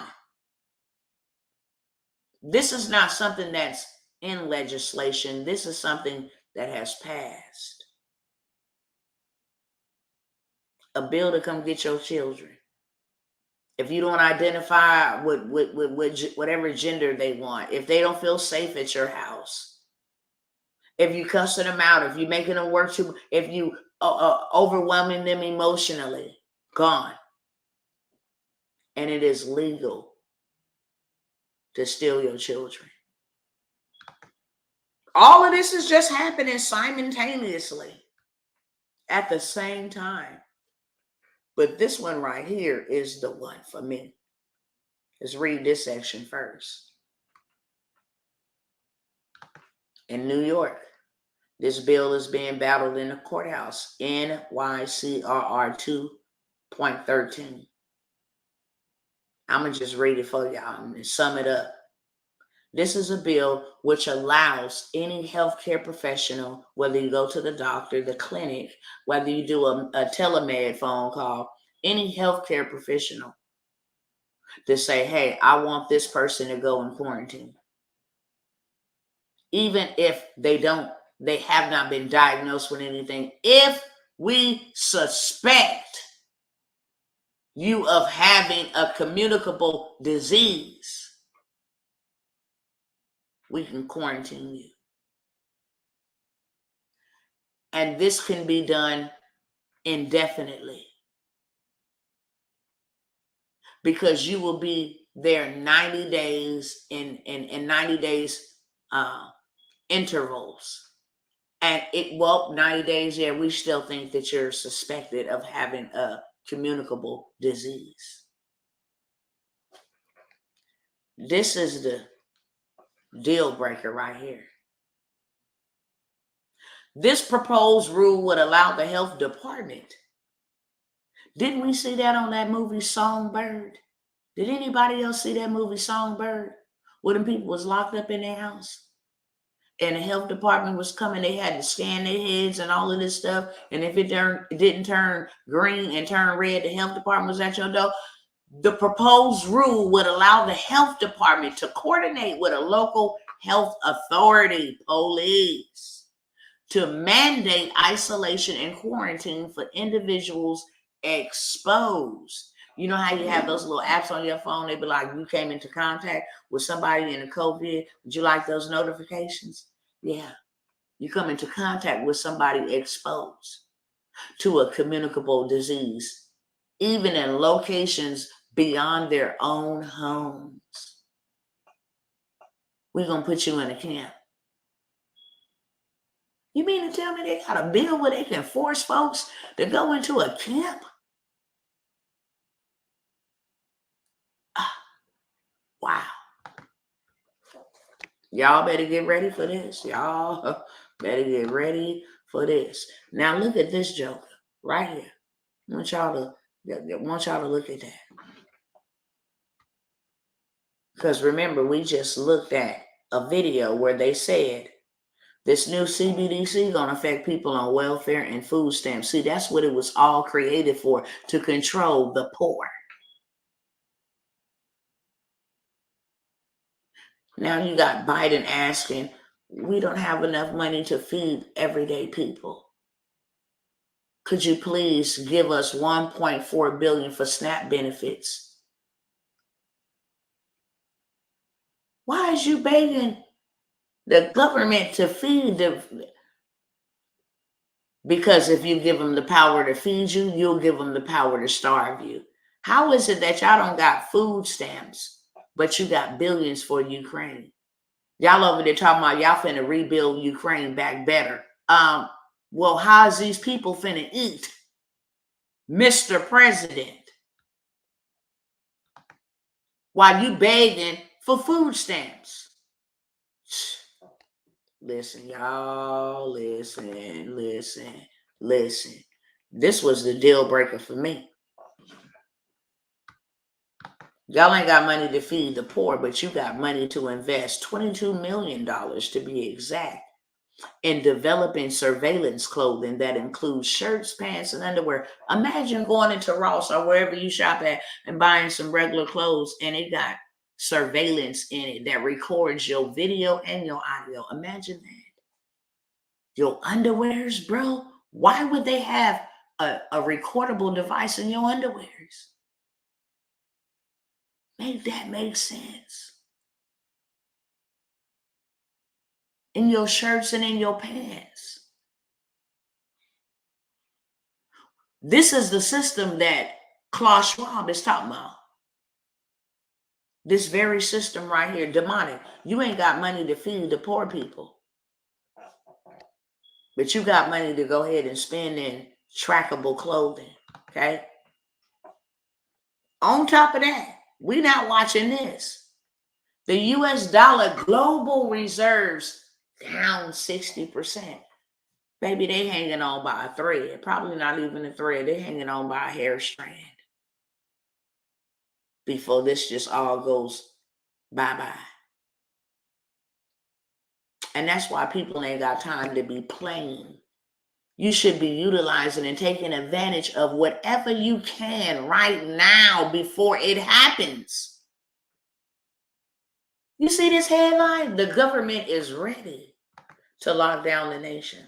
This is not something that's in legislation. This is something that has passed. A bill to come get your children. If you don't identify with whatever gender they want, if they don't feel safe at your house, if you cussing them out, if you making them work too, if you overwhelming them emotionally, gone. And it is legal to steal your children. All of this is just happening simultaneously at the same time. But this one right here is the one for me. Let's read this section first. In New York, this bill is being battled in the courthouse, NYCRR 2.13. I'm going to just read it for y'all and sum it up. This is a bill which allows any healthcare professional, whether you go to the doctor, the clinic, whether you do a telemed phone call, any healthcare professional to say, hey, I want this person to go in quarantine. Even if they have not been diagnosed with anything. If we suspect you of having a communicable disease, we can quarantine you. And this can be done indefinitely. Because you will be there 90 days in 90 days intervals. And 90 days, yeah, we still think that you're suspected of having a communicable disease. This is the deal breaker right here. This proposed rule would allow the health department. Didn't we see that on that movie Songbird? Did anybody else see that movie Songbird? Where them people was locked up in their house? And the health department was coming, they had to scan their heads and all of this stuff. And if it didn't turn green and turn red, the health department was at your door. The proposed rule would allow the health department to coordinate with a local health authority, police, to mandate isolation and quarantine for individuals exposed. You know how you have those little apps on your phone? They be like, you came into contact with somebody in the COVID. Would you like those notifications? Yeah. You come into contact with somebody exposed to a communicable disease, even in locations beyond their own homes. We're going to put you in a camp. You mean to tell me they got a bill where they can force folks to go into a camp? Wow. Y'all better get ready for this. Y'all better get ready for this. Now look at this joker right here. I want y'all to look at that. Because remember, we just looked at a video where they said this new CBDC going to affect people on welfare and food stamps. See, that's what it was all created for, to control the poor. Now you got Biden asking, we don't have enough money to feed everyday people. could you please give us $1.4 billion for SNAP benefits? Why is you begging the government to feed the? Because if you give them the power to feed you, you'll give them the power to starve you. How is it that y'all don't got food stamps, but you got billions for Ukraine? Y'all over there talking about y'all finna rebuild Ukraine back better. Well, how's these people finna eat, Mr. President? While you begging for food stamps. Listen, y'all, listen. This was the deal breaker for me. Y'all ain't got money to feed the poor, but you got money to invest $22 million to be exact in developing surveillance clothing that includes shirts, pants, and underwear. Imagine going into Ross or wherever you shop at and buying some regular clothes and it got surveillance in it that records your video and your audio. Imagine that. Your underwears, bro. Why would they have a recordable device in your underwears? Make that make sense. In your shirts and in your pants. This is the system that Klaus Schwab is talking about. This very system right here, demonic. You ain't got money to feed the poor people. But you got money to go ahead and spend in trackable clothing. Okay? On top of that, we not watching this. The US dollar global reserves down 60%. Baby, they hanging on by a thread. Probably not even a thread. They hanging on by a hair strand. Before this just all goes bye-bye. And that's why people ain't got time to be playing. You should be utilizing and taking advantage of whatever you can right now before it happens. You see this headline? The government is ready to lock down the nation.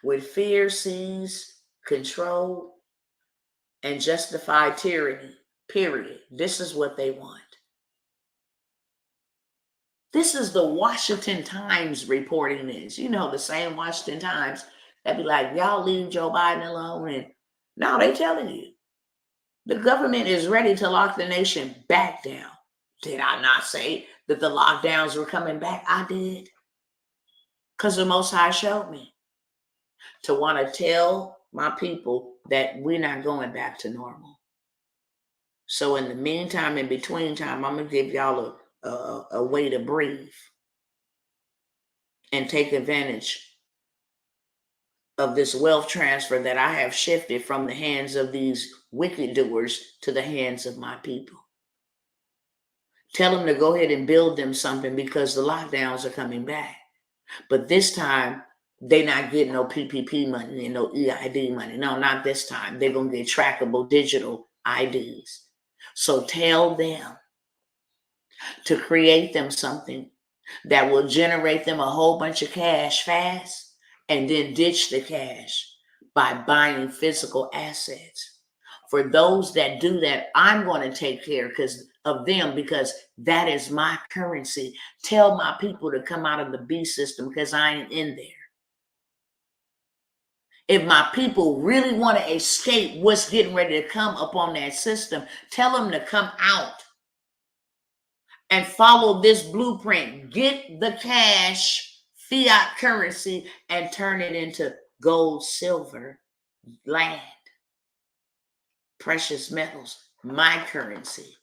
With fear, seize, control, and justified tyranny, period. This is what they want. This is the Washington Times reporting this. You know, the same Washington Times that be like, y'all leave Joe Biden alone. And now they telling you, the government is ready to lock the nation back down. Did I not say that the lockdowns were coming back? I did. Because the Most High showed me to want to tell my people that we're not going back to normal. So in the meantime, in between time, I'm going to give y'all a way to breathe and take advantage of this wealth transfer that I have shifted from the hands of these wicked doers to the hands of my people. Tell them to go ahead and build them something because the lockdowns are coming back. But this time, they're not getting no PPP money and no EID money. No, not this time. They're going to get trackable digital IDs. So tell them to create them something that will generate them a whole bunch of cash fast and then ditch the cash by buying physical assets. For those that do that, I'm going to take care of them because that is my currency. Tell my people to come out of the B system because I ain't in there. If my people really want to escape what's getting ready to come up on that system, tell them to come out and follow this blueprint. Get the cash, fiat currency, and turn it into gold, silver, land, precious metals, my currency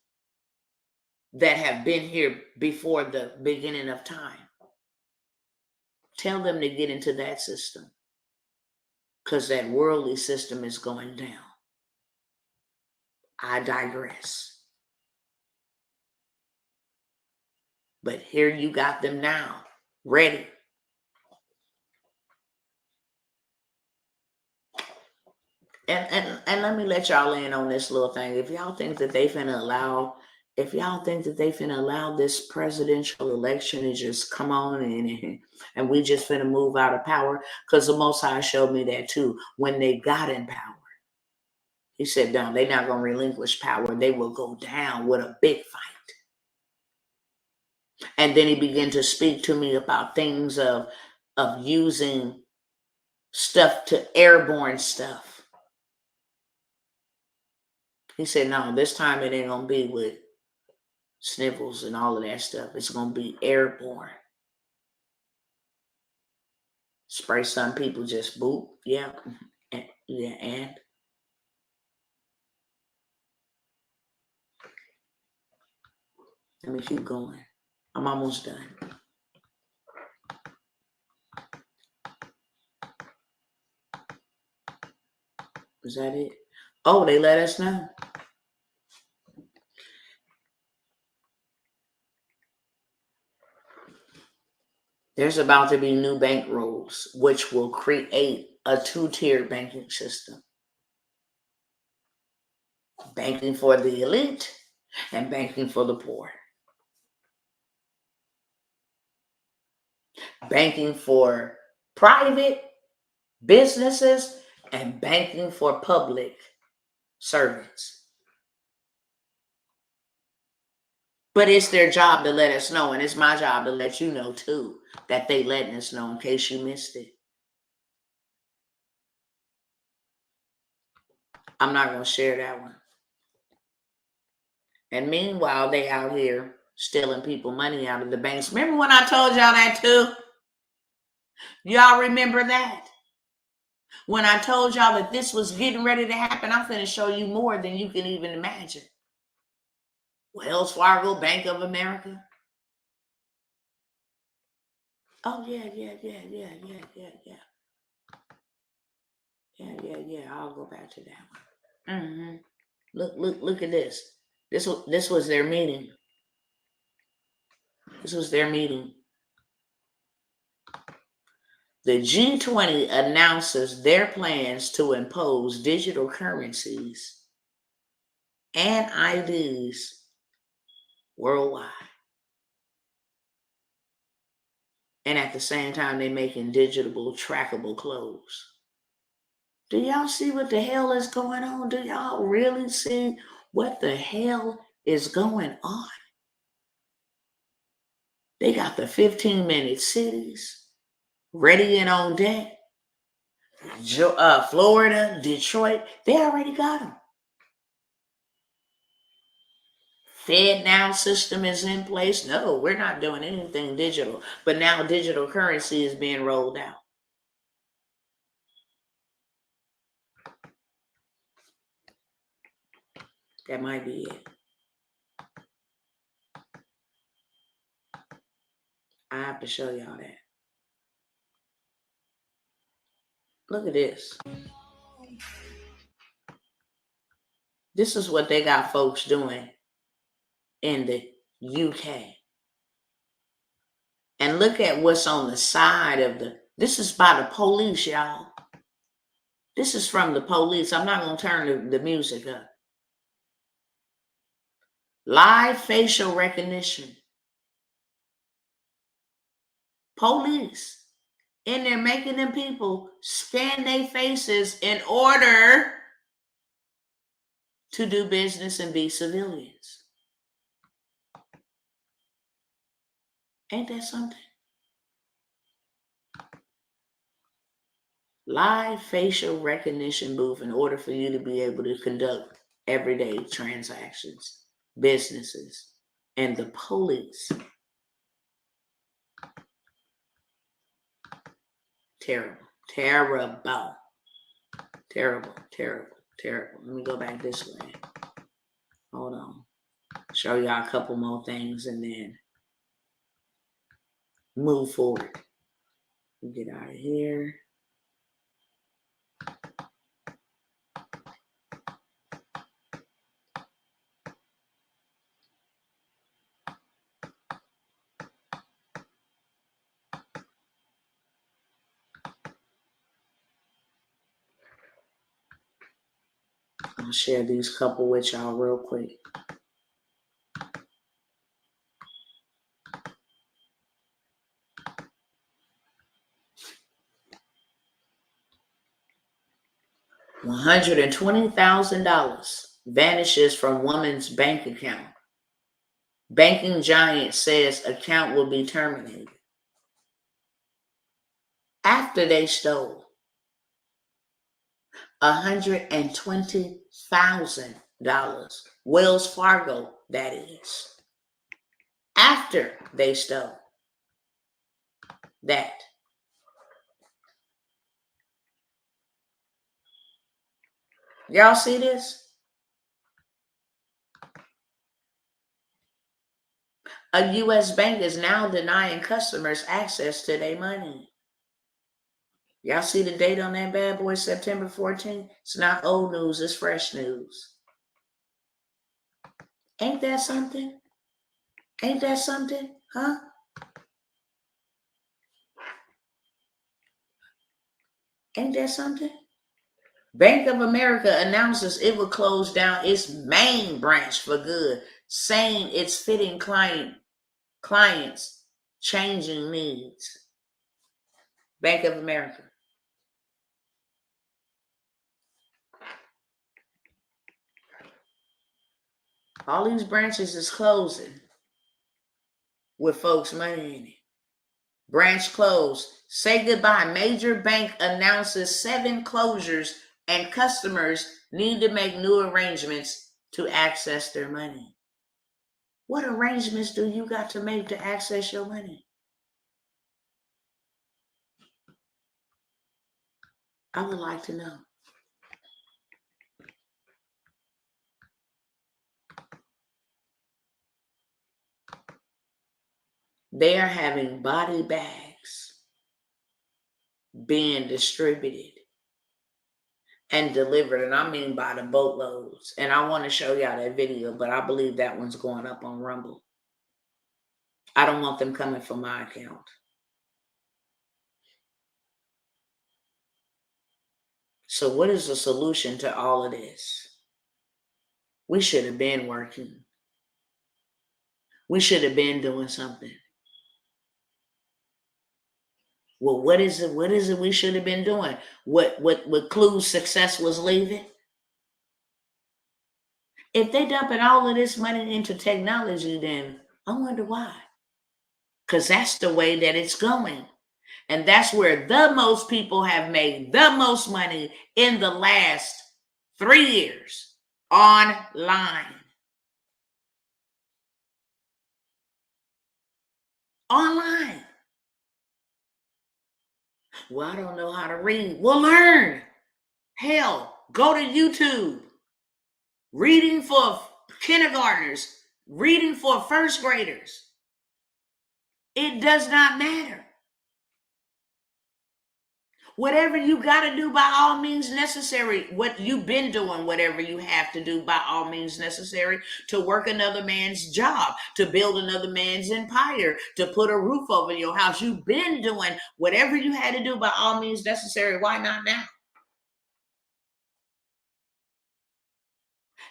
that have been here before the beginning of time. Tell them to get into that system because that worldly system is going down. I digress. But here you got them now, ready. And let me let y'all in on this little thing. If y'all think that they finna allow If y'all think that they finna allow this presidential election to just come on and we just finna move out of power, because the Most High showed me that too. When they got in power, he said, no, they're not gonna relinquish power. They will go down with a big fight. And then he began to speak to me about things of using stuff to airborne stuff. He said, no, this time it ain't gonna be with sniffles and all of that stuff. It's gonna be airborne. Spray some people just boop. Yeah. And let me keep going. I'm almost done. Is that it? Oh, they let us know. There's about to be new bank rules, which will create a two-tier banking system. Banking for the elite and banking for the poor. Banking for private businesses and banking for public servants. But it's their job to let us know, and it's my job to let you know too, that they letting us know in case you missed it. I'm not going to share that one. And meanwhile, they out here stealing people money out of the banks. Remember when I told y'all that too? Y'all remember that? When I told y'all that this was getting ready to happen, I'm going to show you more than you can even imagine. Wells Fargo, Bank of America. Oh, yeah. I'll go back to that one. Look at this. This was their meeting. This was their meeting. The G20 announces their plans to impose digital currencies and IDs worldwide. And at the same time, they're making digital trackable clothes. Do y'all see what the hell is going on? Do y'all really see what the hell is going on? They got the 15-minute cities ready and on deck. Florida, Detroit, they already got them. FedNow system is in place. No, we're not doing anything digital. But now digital currency is being rolled out. That might be it. I have to show y'all that. Look at this. This is what they got folks doing in the UK. And look at what's on the side of this is by the police, y'all. This is from the police. I'm not going to turn the music up. Live facial recognition. Police. And they're making them people scan their faces in order to do business and be civilians. Ain't that something? Live facial recognition booth in order for you to be able to conduct everyday transactions, businesses, and the police. Terrible. Let me go back this way. Hold on. Show y'all a couple more things and then move forward. Get out of here. I'll share these couple with y'all real quick. $120,000 vanishes from woman's bank account. Banking giant says account will be terminated. After they stole $120,000. Wells Fargo, that is. After they stole that. Y'all see this? A U.S. bank is now denying customers access to their money. Y'all see the date on that bad boy, September 14th? It's not old news, it's fresh news. Ain't that something? Ain't that something? Huh? Ain't that something? Bank of America announces it will close down its main branch for good, saying it's fitting clients' changing needs. Bank of America. All these branches is closing with folks' money in it. Branch closed. Say goodbye. Major bank announces 7 closures and customers need to make new arrangements to access their money. What arrangements do you got to make to access your money? I would like to know. They are having body bags being distributed and delivered, and I mean by the boatloads. And I want to show y'all that video, but I believe that one's going up on Rumble. I don't want them coming from my account. So what is the solution to all of this? We should have been working. We should have been doing something. Well, what is it? What is it we should have been doing? What clues success was leaving? If they dumping all of this money into technology, then I wonder why. Because that's the way that it's going. And that's where the most people have made the most money in the last 3 years. Online. Online. Well, I don't know how to read. Well, learn. Hell, go to YouTube. Reading for kindergartners. Reading for first graders. It does not matter. Whatever you got to do by all means necessary, what you've been doing, whatever you have to do by all means necessary to work another man's job, to build another man's empire, to put a roof over your house. You've been doing whatever you had to do by all means necessary. Why not now?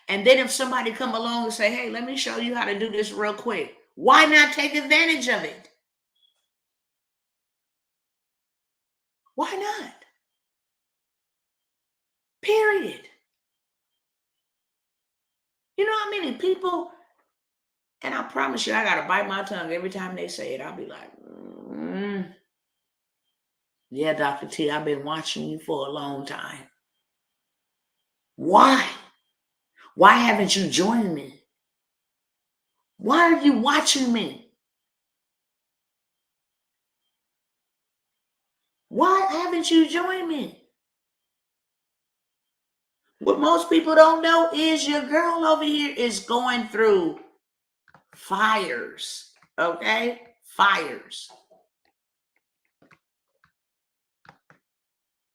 And then if somebody come along and say, hey, let me show you how to do this real quick. Why not take advantage of it? Why not? Period. You know how many people, and I promise you, I got to bite my tongue every time they say it. I'll be like, yeah, Dr. T, I've been watching you for a long time. Why? Why haven't you joined me? Why are you watching me? Why haven't you joined me? What most people don't know is your girl over here is going through fires, okay? Fires.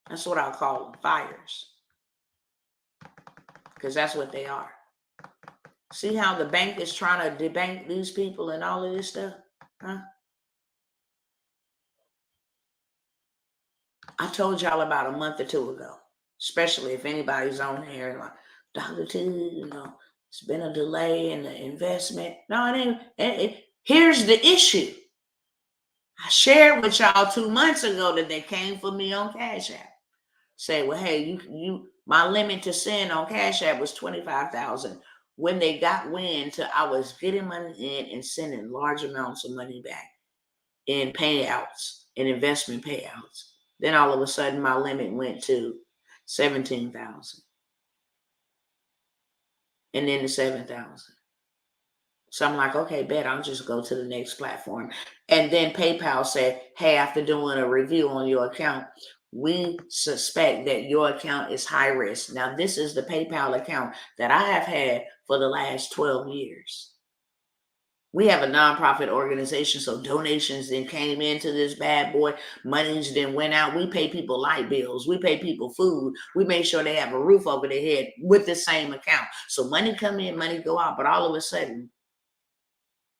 That's what I'll call them, fires. Because that's what they are. See how the bank is trying to debank these people and all of this stuff? Huh? I told y'all about a month or 2 ago, especially if anybody's on here like, Dr. T, you know, it's been a delay in the investment. No, it ain't. Here's the issue. I shared with y'all 2 months ago that they came for me on Cash App. Say, well, hey, My limit to send on Cash App was $25,000. When they got wind to I was getting money in and sending large amounts of money back in payouts, in investment payouts, then all of a sudden my limit went to 17,000, and then to 7,000. So I'm like, okay, bet, I'll just go to the next platform. And then PayPal said, hey, after doing a review on your account, we suspect that your account is high risk. Now, this is the PayPal account that I have had for the last 12 years. We have a nonprofit organization, so donations then came into this bad boy. Monies then went out. We pay people light bills. We pay people food. We make sure they have a roof over their head with the same account. So money come in, money go out. But all of a sudden,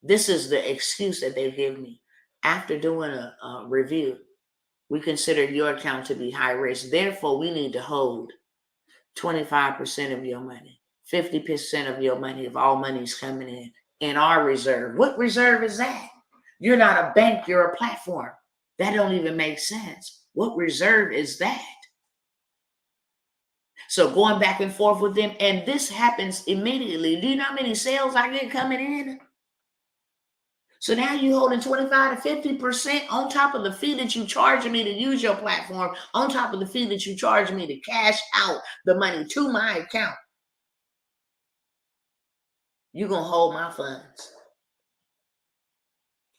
this is the excuse that they give me. After doing a review, we consider your account to be high risk. Therefore, we need to hold 25% of your money, 50% of your money, if all money's coming in our reserve. What reserve is that? You're not a bank, you're a platform. That don't even make sense. What reserve is that? So going back and forth with them, and this happens immediately. Do you know how many sales I get coming in? So now you're holding 25 to 50% on top of the fee that you charge me to use your platform, on top of the fee that you charge me to cash out the money to my account. You're going to hold my funds.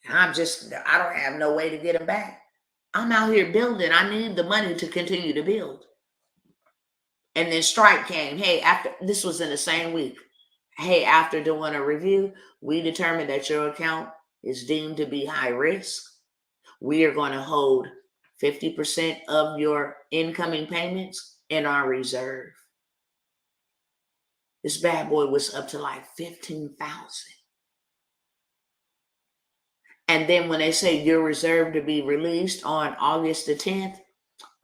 I don't have no way to get them back. I'm out here building. I need the money to continue to build. And then Stripe came. Hey, this was in the same week. Hey, after doing a review, we determined that your account is deemed to be high risk. We are going to hold 50% of your incoming payments in our reserve. This bad boy was up to like 15,000. And then when they say you're reserved to be released on August the 10th,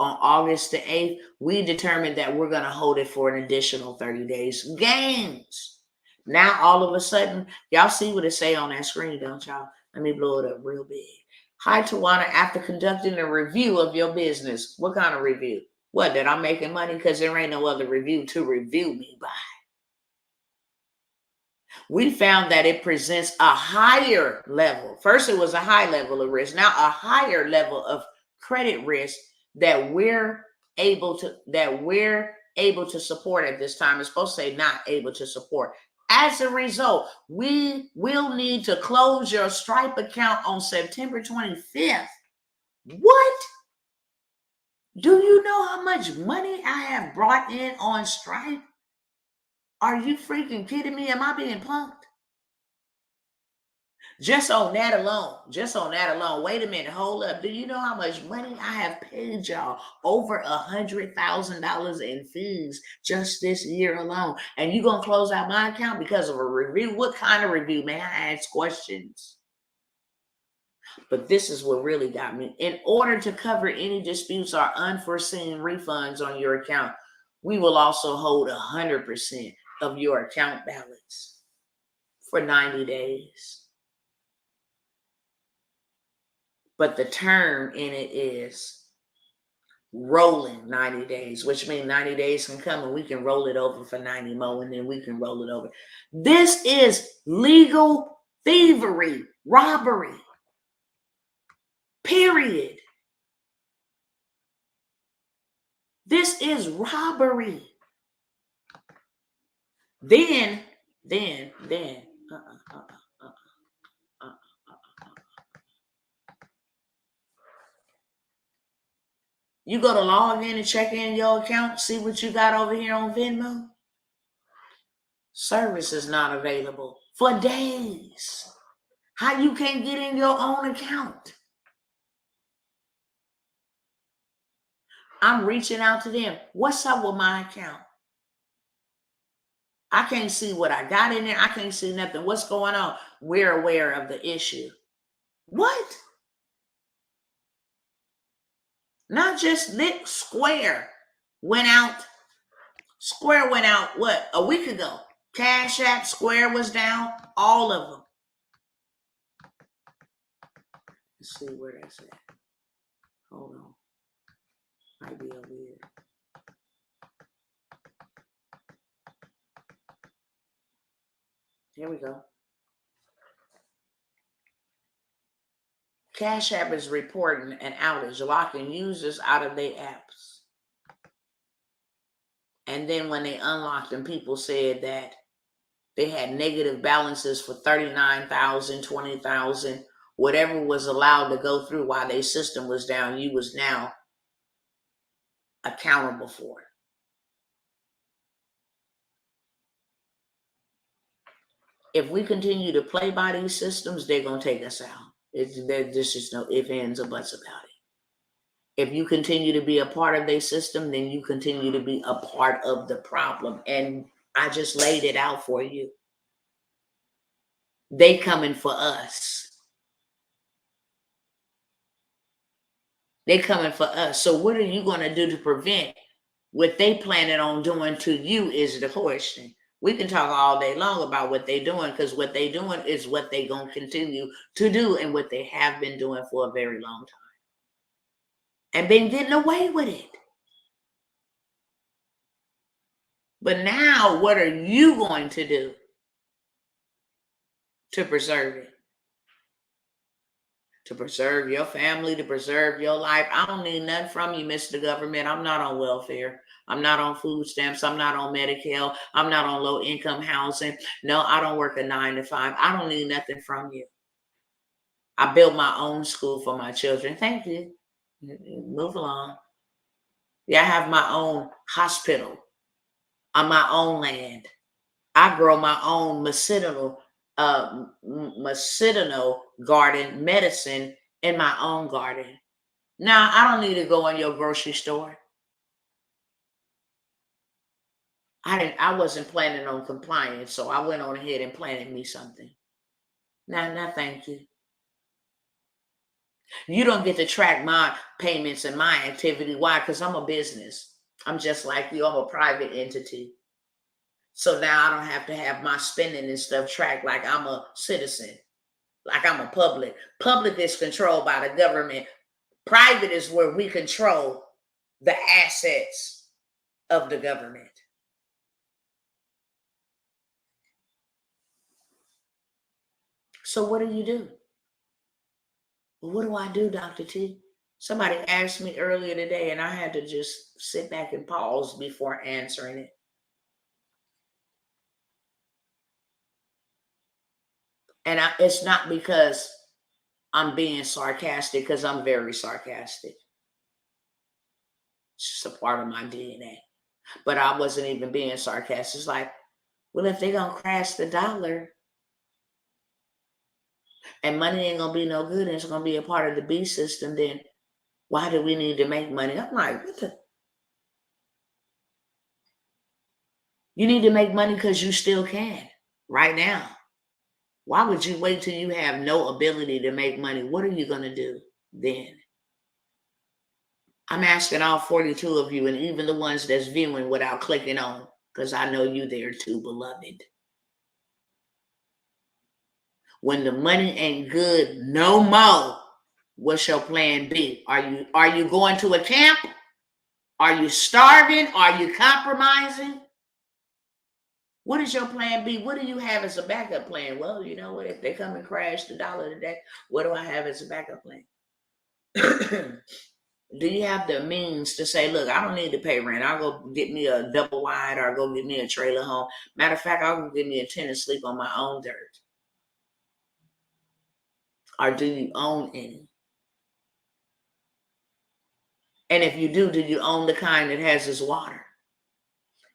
on August the 8th, we determined that we're going to hold it for an additional 30 days. Games. Now, all of a sudden, y'all see what it say on that screen, don't y'all? Let me blow it up real big. Hi, Tawanna, after conducting a review of your business. What kind of review? What, that I'm making money? Because there ain't no other review to review me by. We found that it presents a higher level. First, it was a high level of risk. Now, a higher level of credit risk that we're able to support at this time. It's supposed to say not able to support. As a result, we will need to close your Stripe account on September 25th. What? Do you know how much money I have brought in on Stripe? Are you freaking kidding me? Am I being punked? Just on that alone. Wait a minute, hold up. Do you know how much money I have paid y'all? Over $100,000 in fees just this year alone. And you gonna close out my account because of a review? What kind of review? May I ask questions? But this is what really got me. In order to cover any disputes or unforeseen refunds on your account, we will also hold 100% of your account balance for 90 days. But the term in it is rolling 90 days, which means 90 days can come and we can roll it over for 90 more, and then we can roll it over. This is legal thievery, robbery, period. This is robbery. Then, you go to log in and check in your account, see what you got over here on Venmo. Service is not available for days. How you can't get in your own account? I'm reaching out to them. What's up with my account? I can't see what I got in there. I can't see nothing. What's going on? We're aware of the issue. What? Not just Nick. Square went out. Square went out, what, a week ago? Cash App, Square was down. All of them. Let's see where that's at. Hold on. Might be over here. Here we go. Cash App is reporting an outage, locking users out of their apps. And then when they unlocked them, people said that they had negative balances for 39,000, 20,000, whatever was allowed to go through while their system was down, you was now accountable for it. If we continue to play by these systems, they're going to take us out. There's just no ifs, ands, or buts about it. If you continue to be a part of their system, then you continue to be a part of the problem. And I just laid it out for you. They coming for us. They coming for us. So what are you going to do to prevent what they planning on doing to you is the question. We can talk all day long about what they're doing, because what they're doing is what they're going to continue to do and what they have been doing for a very long time. And been getting away with it. But now, what are you going to do to preserve it? To preserve your family, to preserve your life. I don't need nothing from you, Mr. Government. I'm not on welfare. I'm not on food stamps. I'm not on Medicare. I'm not on low-income housing. No, I don't work a 9 to 5. I don't need nothing from you. I built my own school for my children. Thank you. Move along. Yeah, I have my own hospital on my own land. I grow my own medicinal garden medicine in my own garden. Now, I don't need to go in your grocery store. I wasn't planning on complying, so I went on ahead and planted me something. Now, thank you. You don't get to track my payments and my activity. Why? Because I'm a business. I'm just like you. I'm a private entity. So now I don't have to have my spending and stuff tracked like I'm a citizen, like I'm a public. Public is controlled by the government. Private is where we control the assets of the government. So what do? What do I do, Dr. T? Somebody asked me earlier today, and I had to just sit back and pause before answering it. And it's not because I'm being sarcastic, because I'm very sarcastic. It's just a part of my DNA. But I wasn't even being sarcastic. It's like, well, if they're going to crash the dollar and money ain't going to be no good and it's going to be a part of the B system, then why do we need to make money? I'm like, what the? You need to make money because you still can right now. Why would you wait till you have no ability to make money? What are you going to do then? I'm asking all 42 of you, and even the ones that's viewing without clicking on, because I know you there too, beloved. When the money ain't good no more, what's your plan B? Are you going to a camp? Are you starving? Are you compromising? What is your plan B? What do you have as a backup plan? Well, you know what? If they come and crash the dollar today, what do I have as a backup plan? Do you have the means to say, look, I don't need to pay rent. I'll go get me a double wide or go get me a trailer home. Matter of fact, I'll go get me a tent and sleep on my own dirt. Or do you own any? And if you do you own the kind that has its water?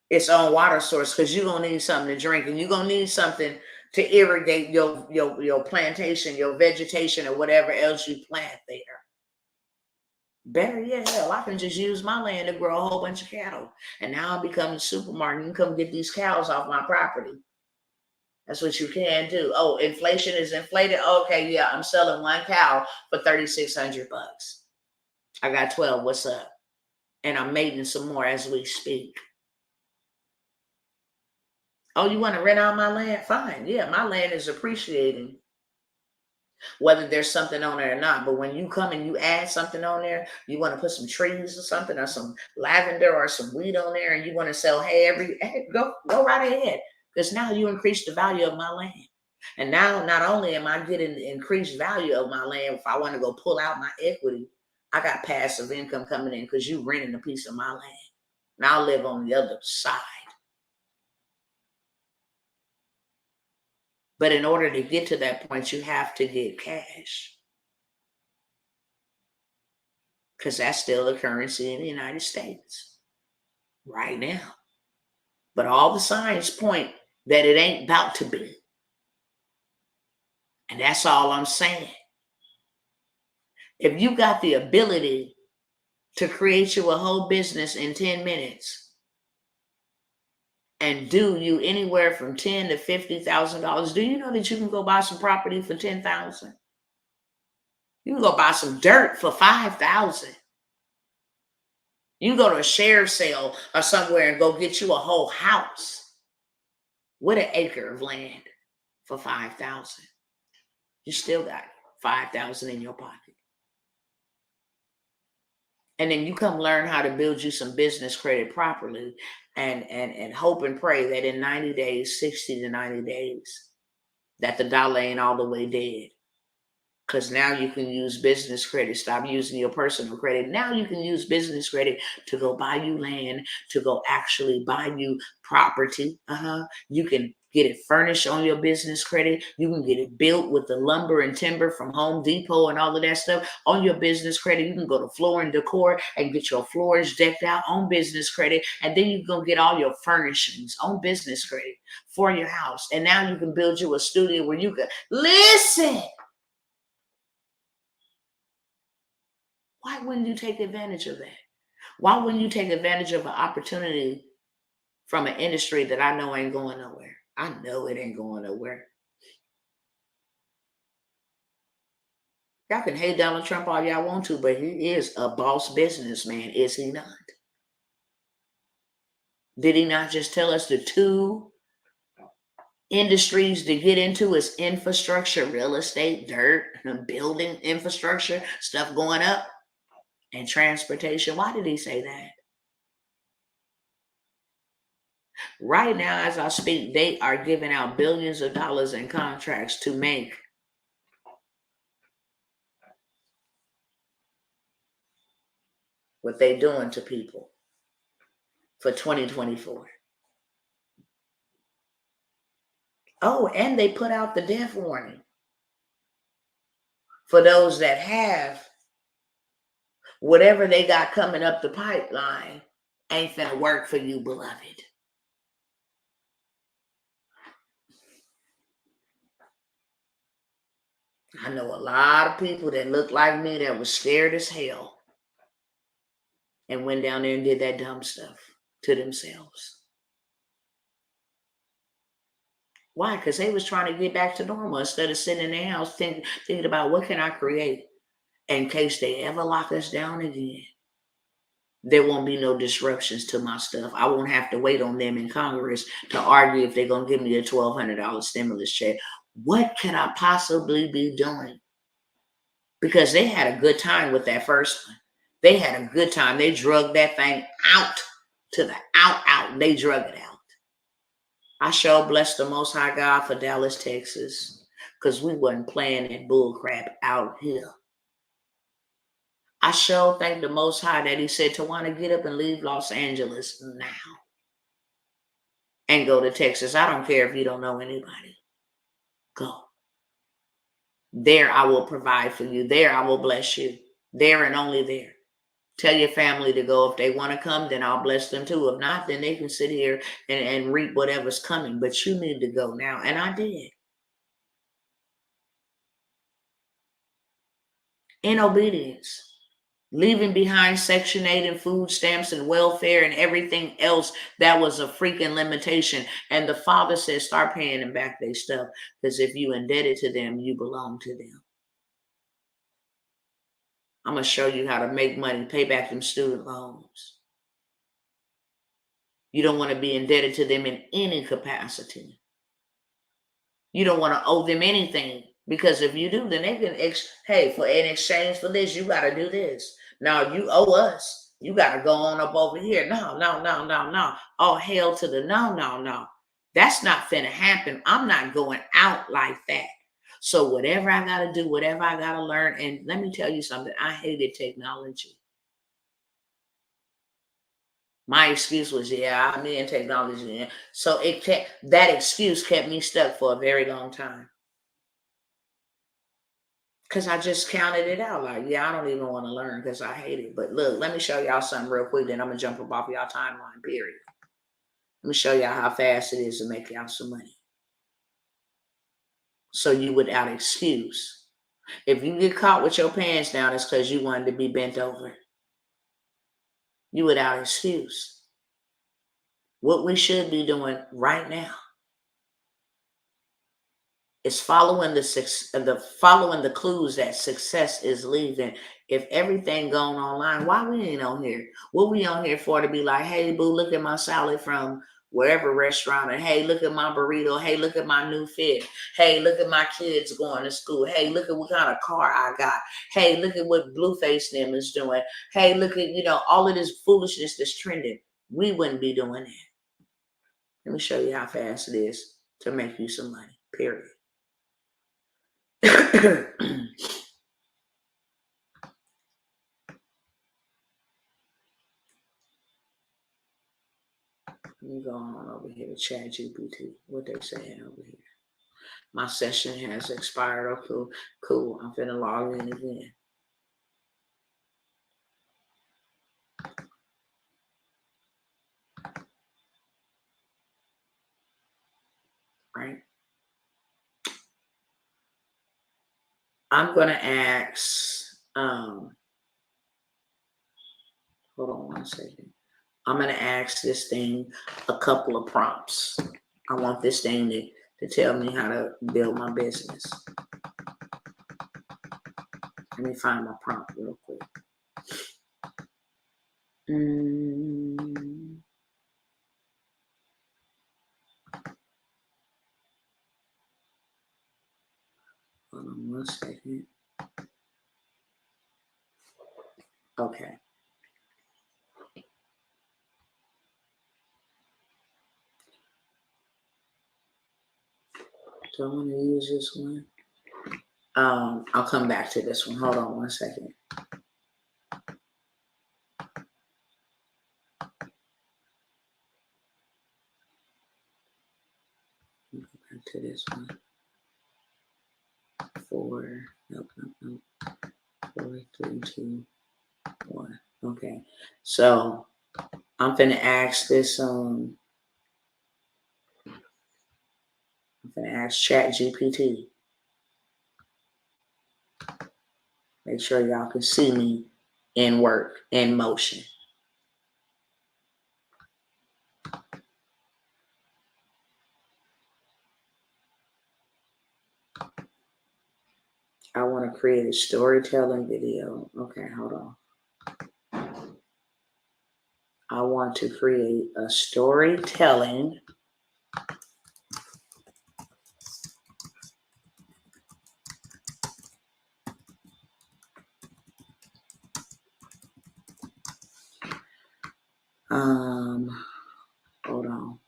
Its own water source, because you're going to need something to drink, and you're going to need something to irrigate your plantation, your vegetation, or whatever else you plant there. Better yet, hell, I can just use my land to grow a whole bunch of cattle. And now I'll become the supermarket. You can come get these cows off my property. That's what you can do. Oh, inflation is inflated. Okay, yeah, I'm selling one cow for $3,600. I got 12. What's up? And I'm mating some more as we speak. Oh, you want to rent out my land? Fine. Yeah, my land is appreciating, whether there's something on there or not. But when you come and you add something on there, you want to put some trees or something, or some lavender or some weed on there, and you want to sell hay go right ahead. because now you increase the value of my land. And now not only am I getting the increased value of my land, if I want to go pull out my equity, I got passive income coming in because you renting a piece of my land. Now I live on the other side. But in order to get to that point, you have to get cash. Because that's still the currency in the United States right now. But all the signs point that it ain't about to be. And that's all I'm saying. If you got the ability to create you a whole business in 10 minutes, and do you anywhere from $10,000 to $50,000, do you know that you can go buy some property for $10,000? You can go buy some dirt for $5,000. You can go to a share sale or somewhere and go get you a whole house with an acre of land for $5,000. You still got $5,000 in your pocket. And then you come learn how to build you some business credit properly and hope and pray that in 90 days, 60 to 90 days, that the dollar ain't all the way dead. Because now you can use business credit. Stop using your personal credit. Now you can use business credit to go buy you land, to go actually buy you property. You can get it furnished on your business credit. You can get it built with the lumber and timber from Home Depot and all of that stuff on your business credit. You can go to Floor and Decor and get your floors decked out on business credit. And then you can get all your furnishings on business credit for your house. And now you can build you a studio where you can listen. Why wouldn't you take advantage of that? Why wouldn't you take advantage of an opportunity from an industry that I know ain't going nowhere? I know it ain't going nowhere. Y'all can hate Donald Trump all y'all want to, but he is a boss businessman, is he not? Did he not just tell us the two industries to get into is infrastructure, real estate, dirt, building infrastructure, stuff going up, and transportation? Why did he say that? Right now, as I speak, they are giving out billions of dollars in contracts to make what they're doing to people for 2024. Oh, and they put out the death warning for those that have whatever they got coming up the pipeline ain't finna work for you, beloved. I know a lot of people that look like me that was scared as hell and went down there and did that dumb stuff to themselves. Why? Because they was trying to get back to normal instead of sitting in their house thinking about what can I create in case they ever lock us down again. There won't be no disruptions to my stuff. I won't have to wait on them in Congress to argue if they're going to give me a $1,200 stimulus check. What can I possibly be doing? Because they had a good time with that first one. They had a good time. They drugged that thing out to the out. They drug it out. I sure bless the Most High God for Dallas, Texas, because we wasn't playing that bull crap out here. I sure thank the Most High that he said, Tawanna, get up and leave Los Angeles now and go to Texas. I don't care if you don't know anybody. Go. There I will provide for you. There I will bless you. There and only there. Tell your family to go. If they want to come, then I'll bless them too. If not, then they can sit here and reap whatever's coming. But you need to go now. And I did. In obedience. Leaving behind Section 8 and food stamps and welfare and everything else that was a freaking limitation. And the Father says, start paying them back their stuff. Because if you indebted to them, you belong to them. I'm going to show you how to make money, pay back them student loans. You don't want to be indebted to them in any capacity. You don't want to owe them anything. Because if you do, then they can, in exchange for this, you got to do this. Now you owe us. You got to go on up over here. No. All hail to the no. That's not finna happen. I'm not going out like that. So whatever I gotta do, whatever I gotta learn, and let me tell you something, I hated technology. My excuse was, yeah, I'm in technology. So that excuse kept me stuck for a very long time. Because I just counted it out. Like, yeah, I don't even want to learn because I hate it. But look, let me show y'all something real quick. Then I'm going to jump up off y'all timeline, period. Let me show y'all how fast it is to make y'all some money. So you without excuse. If you get caught with your pants down, it's because you wanted to be bent over. You without excuse. What we should be doing right now is following the clues that success is leaving. If everything going online, why we ain't on here? What we on here for? To be like, hey boo, look at my salad from wherever restaurant, and hey, look at my burrito. Hey, look at my new fit. Hey, look at my kids going to school. Hey, look at what kind of car I got. Hey, look at what Blueface them is doing. Hey, look at, all of this foolishness that's trending. We wouldn't be doing that. Let me show you how fast it is to make you some money, period. Let me go on over here to Chat GPT. What they saying over here? My session has expired. Oh, cool. I'm finna log in again. Right. I'm gonna ask. Hold on one second. I'm gonna ask this thing a couple of prompts. I want this thing to tell me how to build my business. Let me find my prompt real quick. Hold on one second. Okay. Do I want to use this one? I'll come back to this one. Hold on one second. Go back to this one. 4, nope. 4, 3, 2, 1. Okay. So I'm finna ask this. I'm finna ask Chat GPT. Make sure y'all can see me in work, in motion. I want to create a storytelling video. Okay, hold on. I want to create a storytelling hold on.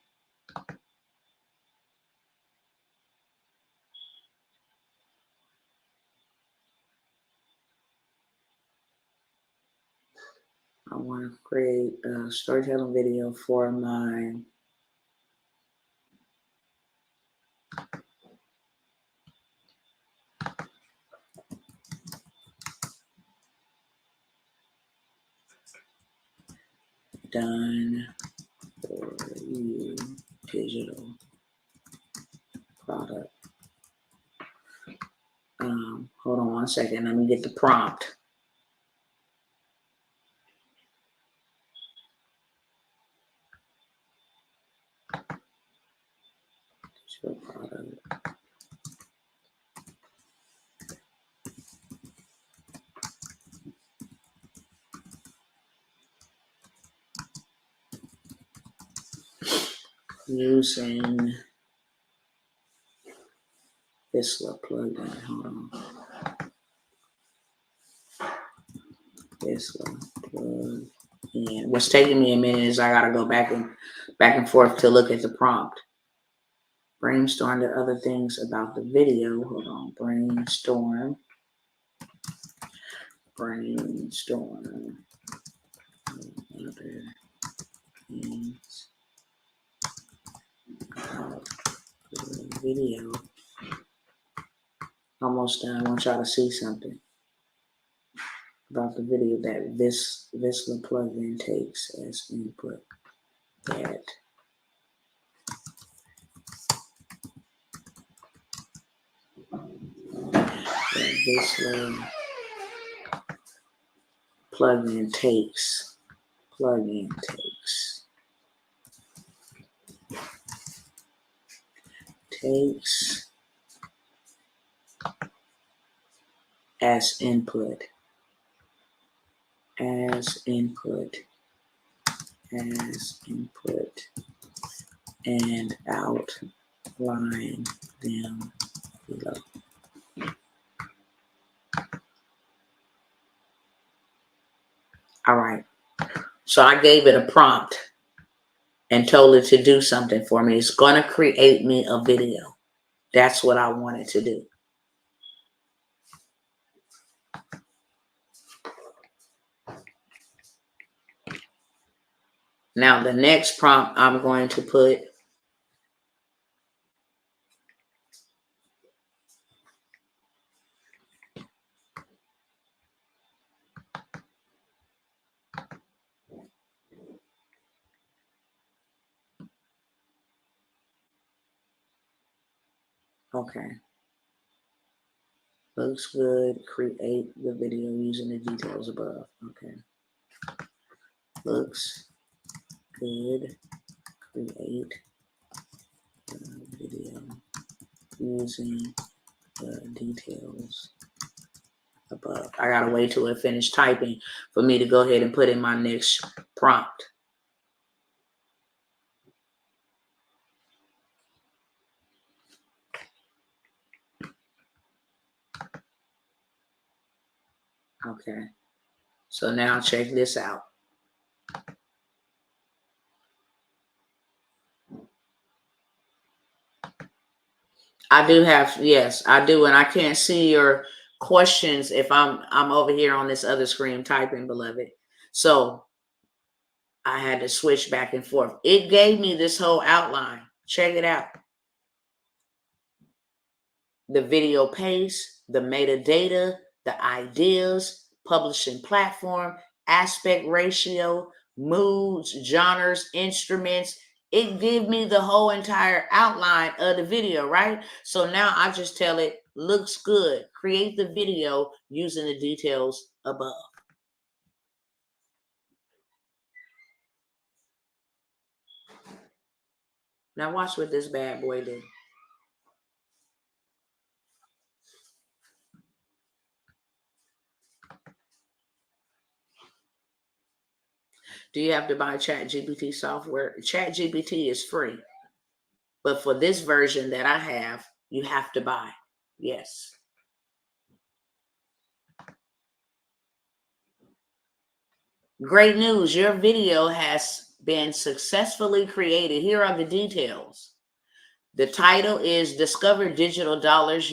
I want to create a storytelling video for my done for you digital product. Hold on one second. Let me get the prompt. Digital product. Using this little plugin. Hold on. This little plugin. What's taking me a minute is I gotta go back and forth to look at the prompt. brainstorm the other things about the video. Hold on, brainstorm other things about the video. Almost done. I want y'all to see something about the video that this little plugin takes as input. That this little plugin takes as input and outline them below. All right. So I gave it a prompt and told it to do something for me. It's going to create me a video. That's what I wanted to do. Now, the next prompt I'm going to put okay. Looks good. Create the video using the details above. Okay. Looks good. Create the video using the details above. I gotta wait till it finished typing for me to go ahead and put in my next prompt. Okay, so now check this out. I do have, yes, I do, and I can't see your questions if I'm over here on this other screen typing, beloved. So I had to switch back and forth. It gave me this whole outline. Check it out. The video pace, the metadata, the ideas, publishing platform, aspect ratio, moods, genres, instruments. It gave me the whole entire outline of the video, right? So now I just tell it, looks good. Create the video using the details above. Now watch what this bad boy do. Do you have to buy ChatGPT software? ChatGPT is free. But for this version that I have, you have to buy. Yes. Great news. Your video has been successfully created. Here are the details. The title is Discover Digital Dollars.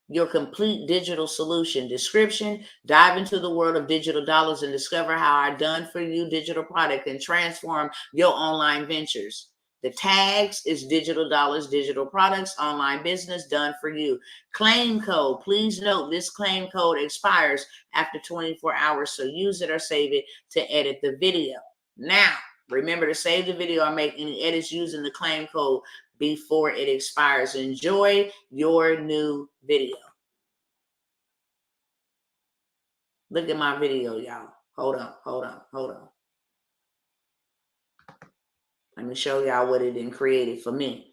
Your complete digital solution. Description, dive into the world of digital dollars and discover how our done for you digital product can transform your online ventures. The tags is digital dollars, digital products, online business done for you. Claim code. Please note this claim code expires after 24 hours, so use it or save it to edit the video. Now, remember to save the video or make any edits using the claim code before it expires. Enjoy your new video. Look at my video, y'all. Hold on. Let me show y'all what it done created for me.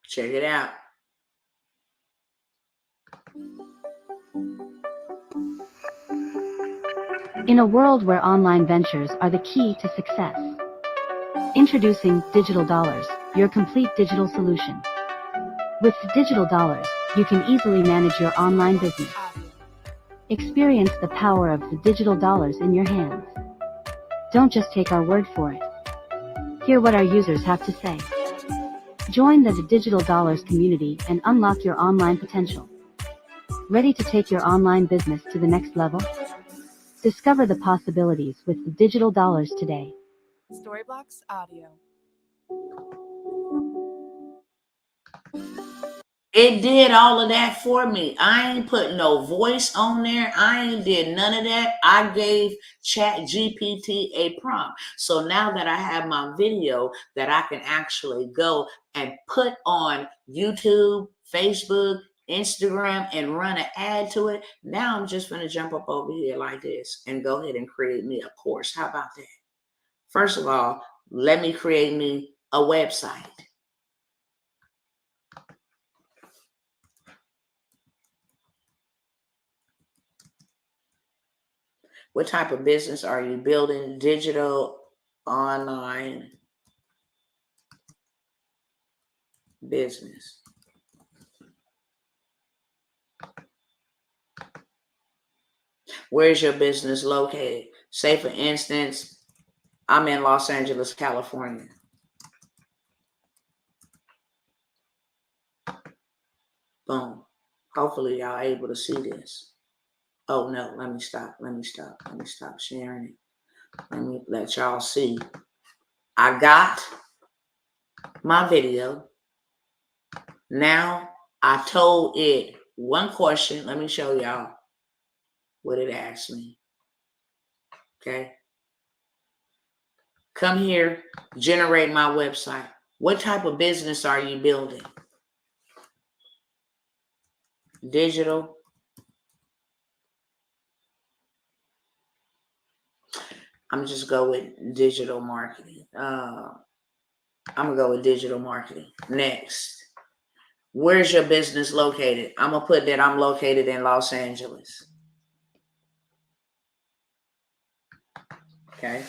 Check it out. In a world where online ventures are the key to success. Introducing Digital Dollars, your complete digital solution. With Digital Dollars, You can easily manage your online business. Experience the power of the digital dollars in your hands. Don't just take our word for it. Hear what our users have to say. Join the Digital Dollars community and unlock your online potential. Ready to take your online business to the next level? Discover the possibilities with the digital dollars today. Storyblocks Audio. It did all of that for me. I ain't put no voice on there. I ain't did none of that. I gave Chat GPT a prompt. So now that I have my video that I can actually go and put on YouTube, Facebook, Instagram, and run an ad to it, now I'm just going to jump up over here like this and go ahead and create me a course. How about that? First of all, let me create me a website. What type of business are you building? Digital, online business. Where's your business located? Say, for instance, I'm in Los Angeles, California. Boom. Hopefully y'all able to see this. Oh no, let me stop sharing it. Let me let y'all see. I got my video. Now I told it one question. Let me show y'all what it asked me. Okay. Come here, generate my website. What type of business are you building? Digital. I'm just go with digital marketing. I'm gonna go with digital marketing. Next. Where's your business located? I'm gonna put that I'm located in Los Angeles. Okay.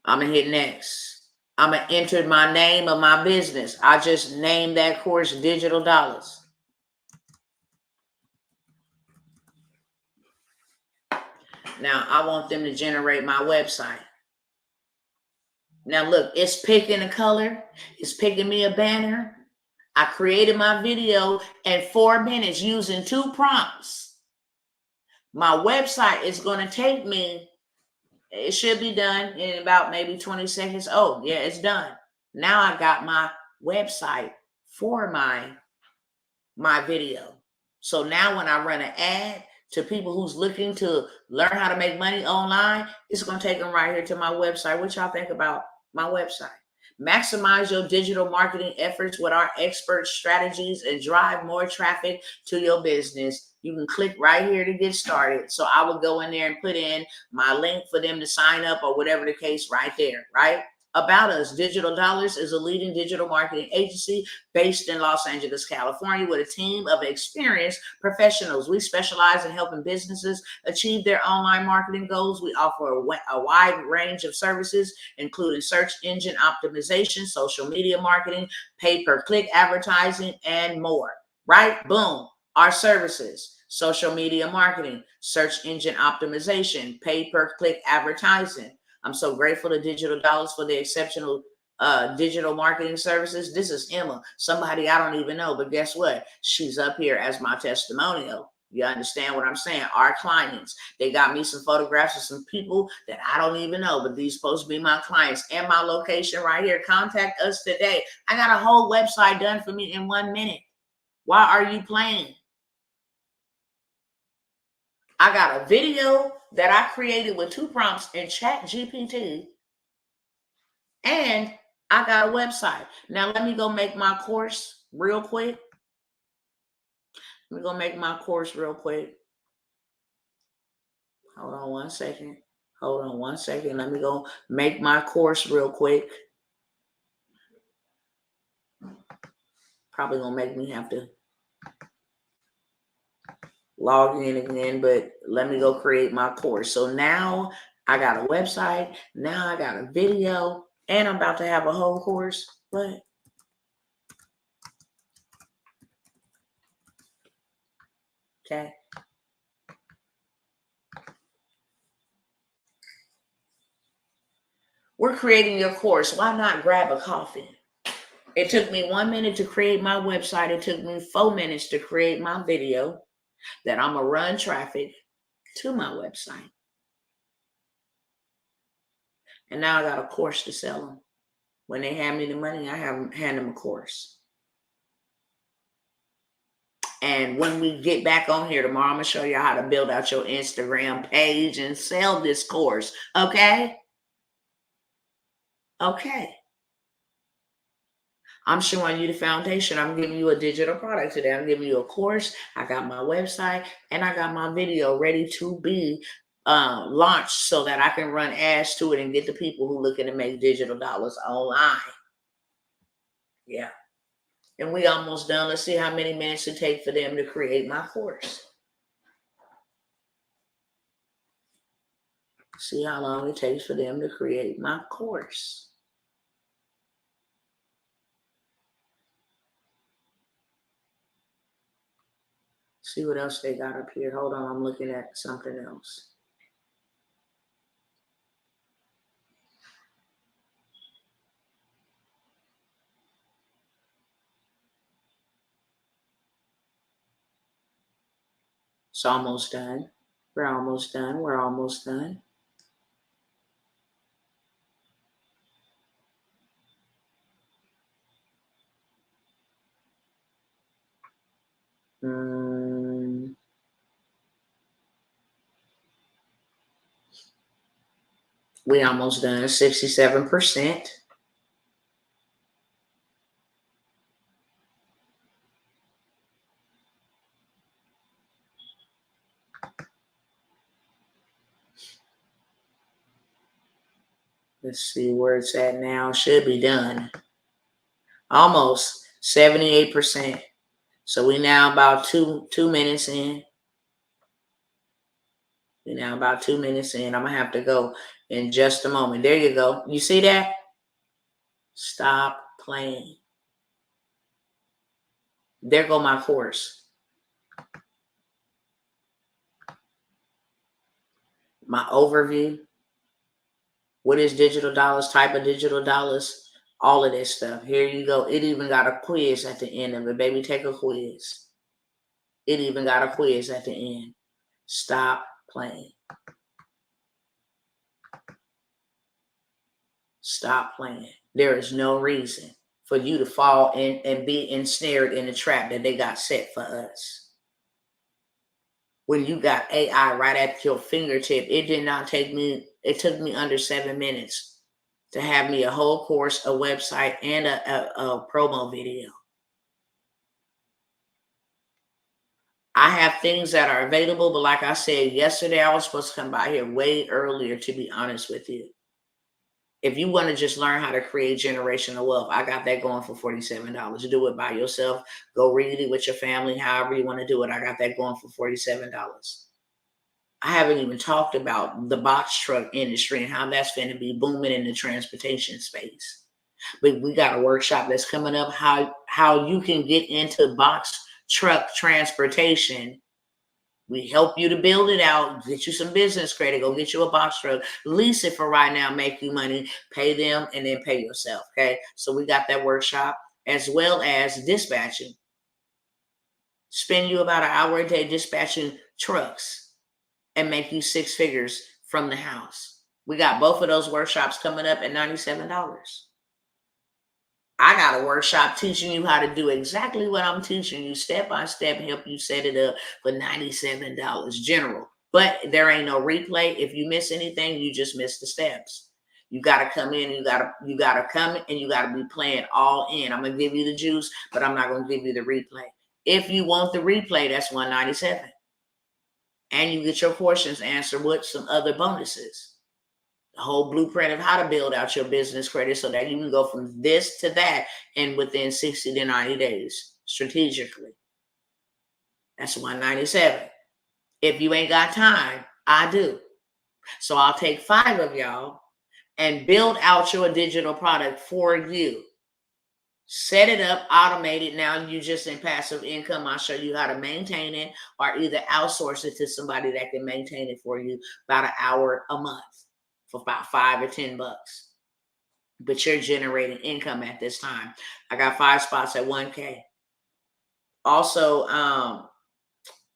I'm gonna hit next. I'm gonna enter my name of my business. I just named that course Digital Dollars. Now I want them to generate my website. Now look, it's picking a color. It's picking me a banner. I created my video in 4 minutes using 2 prompts. My website is going to take me, it should be done in about maybe 20 seconds. Oh, yeah, it's done. Now I got my website for my video. So now when I run an ad to people who's looking to learn how to make money online, it's going to take them right here to my website. What y'all think about my website? Maximize your digital marketing efforts with our expert strategies and drive more traffic to your business. You can click right here to get started. So I will go in there and put in my link for them to sign up or whatever the case right there, right? About us, Digital Dollars is a leading digital marketing agency based in Los Angeles, California, with a team of experienced professionals. We specialize in helping businesses achieve their online marketing goals. We offer a wide range of services, including search engine optimization, social media marketing, pay-per-click advertising, and more. Right? Boom. Our services: social media marketing, search engine optimization, pay-per-click advertising. I'm so grateful to Digital Dollars for the exceptional digital marketing services. This is Emma, somebody I don't even know, but guess what? She's up here as my testimonial. You understand what I'm saying? Our clients, they got me some photographs of some people that I don't even know, but these supposed to be my clients, and my location right here. Contact us today. I got a whole website done for me in 1 minute. Why are you playing? I got a video that I created with 2 prompts in Chat GPT, and I got a website. Now let me go make my course real quick. Hold on 1 second. Let me go make my course real quick. Probably gonna make me have to log in again, but let me go create my course. So now I got a website, now I got a video, and I'm about to have a whole course. But Okay. We're creating your course. Why not grab a coffee? It took me 1 minute to create my website. It took me 4 minutes to create my video that I'm going to run traffic to my website. And now I got a course to sell them. When they hand me the money, I hand them a course. And when we get back on here tomorrow, I'm going to show you how to build out your Instagram page and sell this course. Okay? Okay. I'm showing you the foundation. I'm giving you a digital product today. I'm giving you a course. I got my website and I got my video ready to be launched so that I can run ads to it and get the people who looking to make digital dollars online. Yeah. And we almost done. Let's see how many minutes it take for them to create my course. See how long it takes for them to create my course. See what else they got up here. Hold on, I'm looking at something else. It's almost done. We're almost done. We're almost done. We almost done. 67%. Let's see where it's at now. Should be done. Almost 78%. So we now about two minutes in. We're now about 2 minutes in. I'm going to have to go in just a moment. There you go. You see that? Stop playing. There go my course. My overview. What is digital dollars? Type of digital dollars. All of this stuff. Here you go. It even got a quiz at the end of it. Baby, take a quiz. It even got a quiz at the end. Stop playing. Stop playing. There is no reason for you to fall in and be ensnared in the trap that they got set for us. When you got AI right at your fingertip, it did not take me, it took me under 7 minutes to have me a whole course, a website, and a promo video. I have things that are available, but like I said, yesterday I was supposed to come by here way earlier, to be honest with you. If you want to just learn how to create generational wealth, I got that going for $47. Do it by yourself. Go read it with your family, however you want to do it. I got that going for $47. I haven't even talked about the box truck industry and how that's going to be booming in the transportation space. But we got a workshop that's coming up, how you can get into box truck transportation. We help you to build it out, get you some business credit, go get you a box truck, lease it for right now, make you money, pay them, and then pay yourself, okay? So we got that workshop, as well as dispatching. Spend you about an hour a day dispatching trucks and make you 6 figures from the house. We got both of those workshops coming up at $97. I got a workshop teaching you how to do exactly what I'm teaching you, step by step, help you set it up for $97 general. But there ain't no replay. If you miss anything, you just miss the steps. You got to come in, you got to come and you got to be playing all in. I'm going to give you the juice, but I'm not going to give you the replay. If you want the replay, that's $197. And you get your questions answered with some other bonuses. The whole blueprint of how to build out your business credit so that you can go from this to that in within 60 to 90 days strategically. That's $197. If you ain't got time, I do. So I'll take 5 of y'all and build out your digital product for you Set it up, automate it. Now you just in passive income. I'll show you how to maintain it or either outsource it to somebody that can maintain it for you about an hour a month for about $5 or $10. But you're generating income at this time. I got 5 spots at 1K. Also,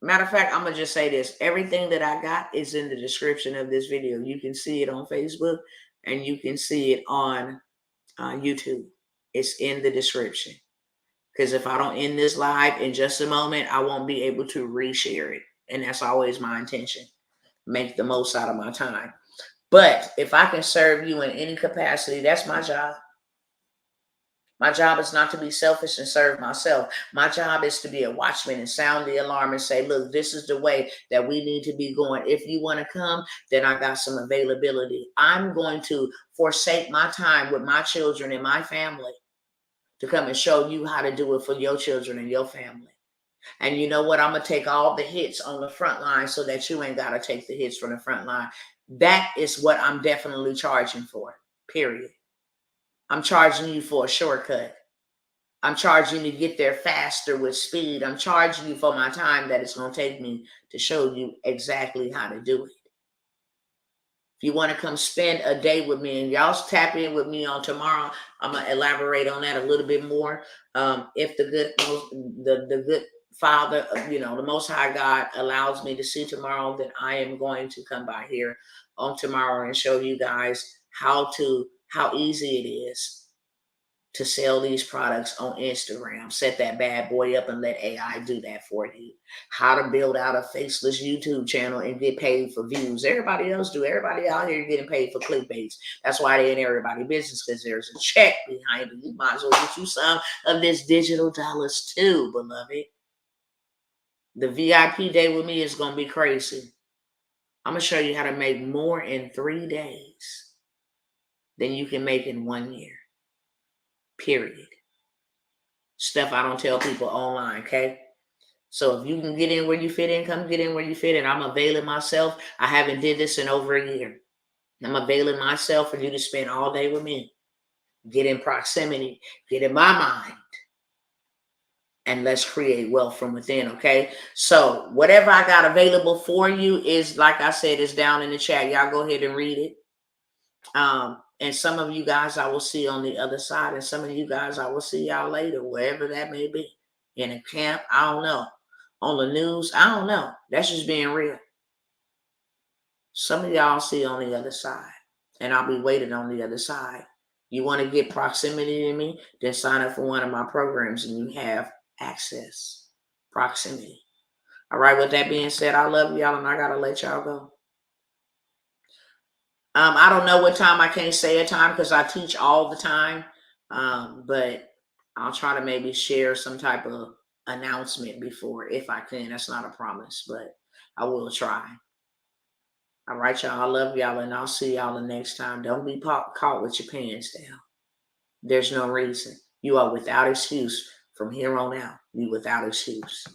matter of fact, I'm going to just say this. Everything that I got is in the description of this video. You can see it on Facebook and you can see it on YouTube. It's in the description. Because if I don't end this live in just a moment, I won't be able to reshare it. And that's always my intention. Make the most out of my time. But if I can serve you in any capacity, that's my job. My job is not to be selfish and serve myself. My job is to be a watchman and sound the alarm and say, look, this is the way that we need to be going. If you want to come, then I got some availability. I'm going to forsake my time with my children and my family to come and show you how to do it for your children and your family. And you know what? I'm going to take all the hits on the front line so that you ain't got to take the hits from the front line. That is what I'm definitely charging for, period. I'm charging you for a shortcut. I'm charging you to get there faster with speed. I'm charging you for my time that it's going to take me to show you exactly how to do it. If you want to come spend a day with me, and y'all tap in with me on tomorrow, I'm going to elaborate on that a little bit more. If the good Father, the Most High God allows me to see tomorrow, then I am going to come by here on tomorrow and show you guys how easy it is to sell these products on Instagram. Set that bad boy up and let AI do that for you. How to build out a faceless YouTube channel and get paid for views. Everybody else do. Everybody out here getting paid for clickbaits. That's why they in everybody's business, because there's a check behind it. You might as well get you some of this digital dollars too, beloved. The VIP day with me is going to be crazy. I'm going to show you how to make more in 3 days than you can make in 1 year. Period. Stuff I don't tell people online, okay? So if you can get in where you fit in, come get in where you fit in. I'm availing myself. I haven't did this in over a year. I'm availing myself for you to spend all day with me. Get in proximity. Get in my mind. And let's create wealth from within, okay? So whatever I got available for you is, like I said, is down in the chat. Y'all go ahead and read it. And some of you guys I will see on the other side, and some of you guys I will see y'all later, wherever that may be. In a camp, I don't know. On the news, I don't know. That's just being real. Some of y'all see on the other side, and I'll be waiting on the other side. You want to get proximity to me? Then sign up for one of my programs, and you have access, proximity. All right, with that being said, I love y'all, and I got to let y'all go. I don't know what time. I can't say a time because I teach all the time. But I'll try to maybe share some type of announcement before, if I can. That's not a promise, but I will try. All right, y'all. I love y'all, and I'll see y'all the next time. Don't be caught with your pants down. There's no reason. You are without excuse from here on out. You without excuse.